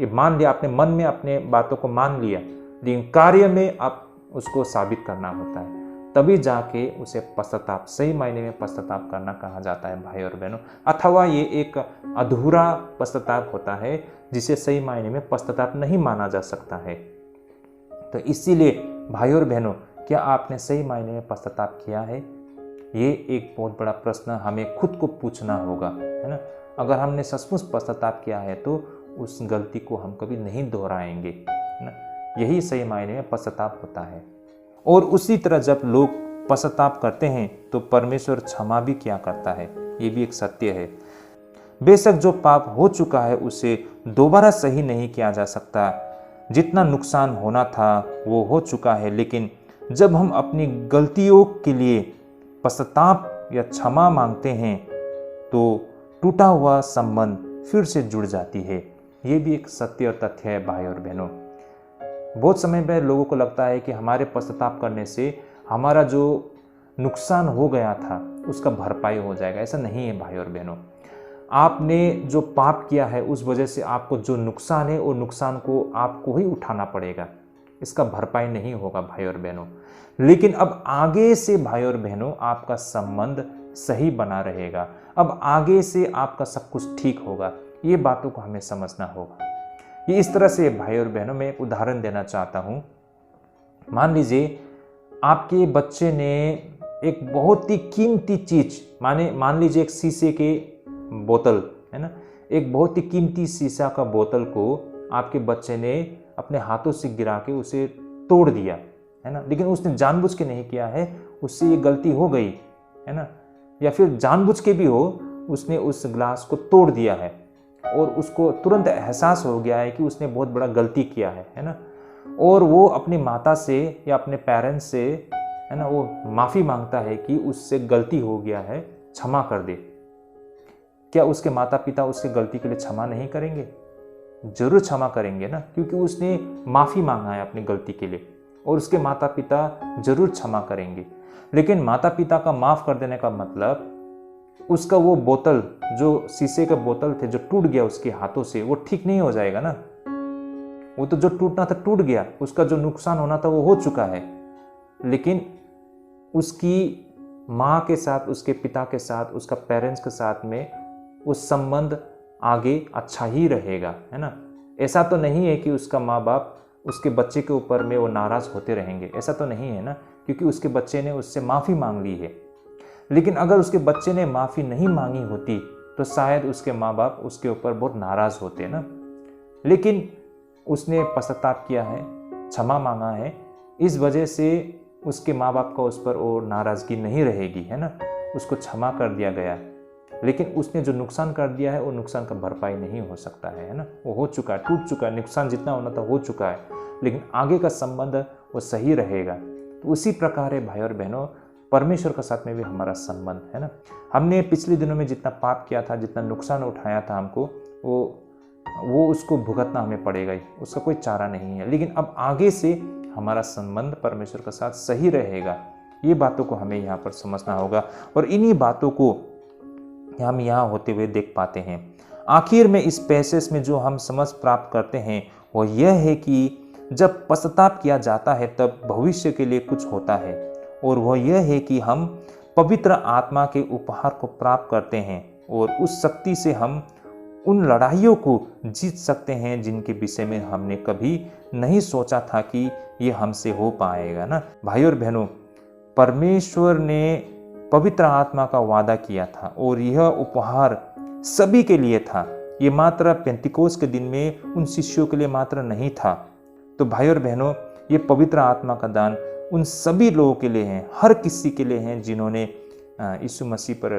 ये मान लिया, आपने मन में अपने बातों को मान लिया, लेकिन कार्य में आप उसको साबित करना होता है, तभी जाके उसे पश्चाताप, सही मायने में पश्चाताप करना कहा जाता है भाई और बहनों। अथवा ये एक अधूरा पश्चाताप होता है, जिसे सही मायने में पश्चाताप नहीं माना जा सकता है। तो इसीलिए भाई और बहनों, क्या आपने सही मायने में पश्चाताप किया है? ये एक बहुत बड़ा प्रश्न हमें खुद को पूछना होगा, है ना। अगर हमने सचमुच पश्चाताप किया है तो उस गलती को हम कभी नहीं दोहराएंगे, है ना। यही सही मायने में पश्चाताप होता है। और उसी तरह जब लोग पश्चाताप करते हैं तो परमेश्वर क्षमा भी किया करता है, ये भी एक सत्य है। बेशक जो पाप हो चुका है उसे दोबारा सही नहीं किया जा सकता, जितना नुकसान होना था वो हो चुका है, लेकिन जब हम अपनी गलतियों के लिए पश्चाताप या क्षमा मांगते हैं तो टूटा हुआ संबंध फिर से जुड़ जाती है। ये भी एक सत्य और तथ्य है भाई और बहनों। बहुत समय में लोगों को लगता है कि हमारे पश्चाताप करने से हमारा जो नुकसान हो गया था उसका भरपाई हो जाएगा। ऐसा नहीं है भाई और बहनों। आपने जो पाप किया है उस वजह से आपको जो नुकसान है वो नुकसान को आपको ही उठाना पड़ेगा, इसका भरपाई नहीं होगा भाई और बहनों। लेकिन अब आगे से भाई और बहनों आपका संबंध सही बना रहेगा, अब आगे से आपका सब कुछ ठीक होगा। ये बातों को हमें समझना होगा। ये इस तरह से भाई और बहनों, मैं एक उदाहरण देना चाहता हूँ। मान लीजिए आपके बच्चे ने एक बहुत ही कीमती चीज, मान लीजिए एक शीशे के बोतल है ना, एक बहुत ही कीमती शीशा का बोतल को आपके बच्चे ने अपने हाथों से गिरा के उसे तोड़ दिया है ना। लेकिन उसने जानबूझ के नहीं किया है, उससे ये गलती हो गई है ना, या फिर जानबूझ के भी हो, उसने उस ग्लास को तोड़ दिया है और उसको तुरंत एहसास हो गया है कि उसने बहुत बड़ा गलती किया है ना। और वो अपनी माता से या अपने पेरेंट्स से है ना, वो माफ़ी मांगता है कि उससे गलती हो गया है, क्षमा कर दे। क्या उसके माता पिता उसकी गलती के लिए क्षमा नहीं करेंगे? जरूर क्षमा करेंगे ना, क्योंकि उसने माफ़ी मांगा है अपनी गलती के लिए, और उसके माता पिता जरूर क्षमा करेंगे। लेकिन माता पिता का माफ़ कर देने का मतलब उसका वो बोतल, जो शीशे का बोतल थे, जो टूट गया उसके हाथों से, वो ठीक नहीं हो जाएगा ना। वो तो जो टूटना था टूट गया, उसका जो नुकसान होना था वो हो चुका है। लेकिन उसकी माँ के साथ, उसके पिता के साथ, उसका पेरेंट्स के साथ में वो संबंध आगे अच्छा ही रहेगा, है ना। ऐसा तो नहीं है कि उसका माँ बाप उसके बच्चे के ऊपर में वो नाराज़ होते रहेंगे, ऐसा तो नहीं है ना, क्योंकि उसके बच्चे ने उससे माफ़ी मांग ली है। लेकिन अगर उसके बच्चे ने माफ़ी नहीं मांगी होती तो शायद उसके माँ बाप उसके ऊपर बहुत नाराज़ होते ना। लेकिन उसने पश्चाताप किया है, क्षमा मांगा है, इस वजह से उसके माँ बाप का उस पर वो नाराज़गी नहीं रहेगी, है ना। उसको क्षमा कर दिया गया, लेकिन उसने जो नुकसान कर दिया है वो नुकसान का भरपाई नहीं हो सकता है ना। वो हो चुका है, टूट चुका है, नुकसान जितना होना था हो चुका है, लेकिन आगे का संबंध वो सही रहेगा। तो उसी प्रकार है भाई और बहनों, परमेश्वर के साथ में भी हमारा संबंध है ना। हमने पिछले दिनों में जितना पाप किया था, जितना नुकसान उठाया था हमको, वो उसको भुगतना हमें पड़ेगा ही, उसका कोई चारा नहीं है। लेकिन अब आगे से हमारा संबंध परमेश्वर के साथ सही रहेगा, ये बातों को हमें यहाँ पर समझना होगा। और इन्हीं बातों को हम यहाँ होते हुए देख पाते हैं। आखिर में इस पैसेज में जो हम समझ प्राप्त करते हैं वो यह है कि जब पश्चाताप किया जाता है तब भविष्य के लिए कुछ होता है, और वह यह है कि हम पवित्र आत्मा के उपहार को प्राप्त करते हैं, और उस शक्ति से हम उन लड़ाइयों को जीत सकते हैं जिनके विषय में हमने कभी नहीं सोचा था कि ये हमसे हो पाएगा ना। भाई और बहनों, परमेश्वर ने पवित्र आत्मा का वादा किया था और यह उपहार सभी के लिए था। ये मात्र पेंतिकोस के दिन में उन शिष्यों के लिए मात्र नहीं था। तो भाई और बहनों, ये पवित्र आत्मा का दान उन सभी लोगों के लिए है, हर किसी के लिए है जिन्होंने यीशु मसीह पर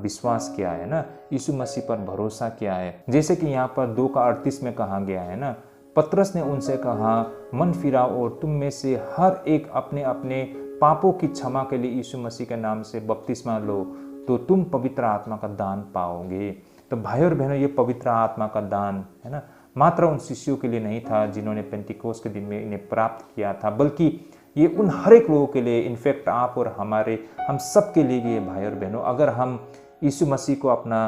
विश्वास किया है ना, यीशु मसीह पर भरोसा किया है। जैसे कि यहाँ पर 2:38 में कहा गया है ना, पतरस ने उनसे कहा, मन फिराओ और तुम में से हर एक अपने अपने पापों की क्षमा के लिए यीशु मसीह के नाम से बपतिस्मा लो, तो तुम पवित्र आत्मा का दान पाओगे। तो भाई और बहनों, ये पवित्र आत्मा का दान है ना, मात्र उन शिष्यों के लिए नहीं था जिन्होंने पेंतिकोस के दिन में इन्हें प्राप्त किया था, बल्कि ये उन हर एक लोगों के लिए, इनफैक्ट आप और हम सब के लिए भी है भाई और बहनों। अगर हम यीशु मसीह को अपना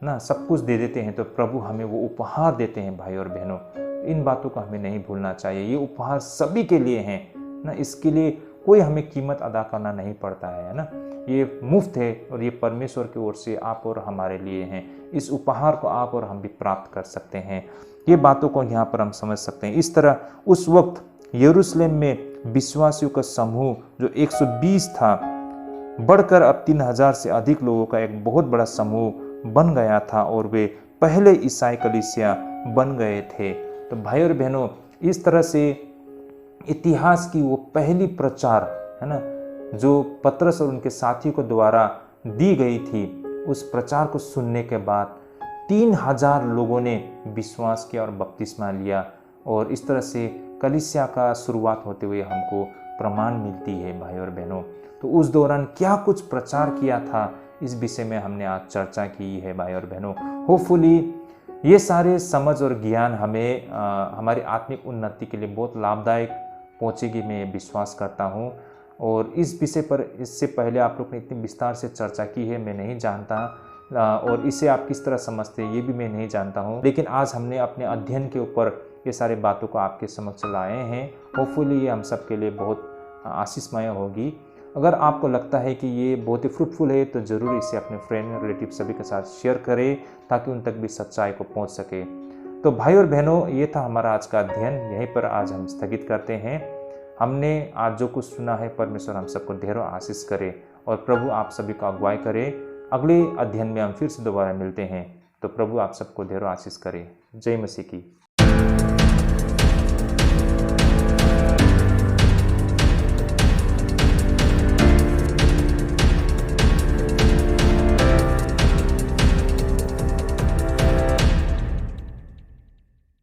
ना सब कुछ दे देते हैं तो प्रभु हमें वो उपहार देते हैं भाई और बहनों। इन बातों को हमें नहीं भूलना चाहिए। ये उपहार सभी के लिए हैं ना, इसके लिए कोई हमें कीमत अदा करना नहीं पड़ता है ना। ये मुफ्त है और ये परमेश्वर की ओर से आप और हमारे लिए हैं। इस उपहार को आप और हम भी प्राप्त कर सकते हैं। ये बातों को यहाँ पर हम समझ सकते हैं। इस तरह उस वक्त यरूशलेम में विश्वासियों का समूह जो 120 था, बढ़कर अब 3000 से अधिक लोगों का एक बहुत बड़ा समूह बन गया था, और वे पहले ईसाई कलीसिया बन गए थे। तो भाई और बहनों, इस तरह से इतिहास की वो पहली प्रचार है ना, जो पतरस और उनके साथियों को द्वारा दी गई थी, उस प्रचार को सुनने के बाद 3000 लोगों ने विश्वास किया और बपतिस्मा लिया। और इस तरह से कलीसिया का शुरुआत होते हुए हमको प्रमाण मिलती है भाई और बहनों। तो उस दौरान क्या कुछ प्रचार किया था, इस विषय में हमने आज चर्चा की है भाई और बहनों। होपफुली ये सारे समझ और ज्ञान हमें हमारी आत्मिक उन्नति के लिए बहुत लाभदायक पहुँचेगी, मैं विश्वास करता हूँ। और इस विषय पर इससे पहले आप लोग ने इतनी विस्तार से चर्चा की है, मैं नहीं जानता, और इसे आप किस तरह समझते हैं ये भी मैं नहीं जानता हूँ। लेकिन आज हमने अपने अध्ययन के ऊपर ये सारे बातों को आपके समक्ष लाए हैं। होपफुली ये हम सब के लिए बहुत आशीषमय होगी। अगर आपको लगता है कि ये बहुत ही फ्रूटफुल है तो ज़रूर इसे अपने फ्रेंड रिलेटिव सभी के साथ शेयर करें ताकि उन तक भी सच्चाई को पहुंच सके। तो भाई और बहनों, ये था हमारा आज का अध्ययन। यहीं पर आज हम स्थगित करते हैं। हमने आज जो कुछ सुना है, परमेश्वर हम सबको ढेरों आशीष करे और प्रभु आप सभी को अगुवाई करे। अगले अध्ययन में हम फिर से दोबारा मिलते हैं। तो प्रभु आप सबको ढेरों आशीष करे। जय मसीह की।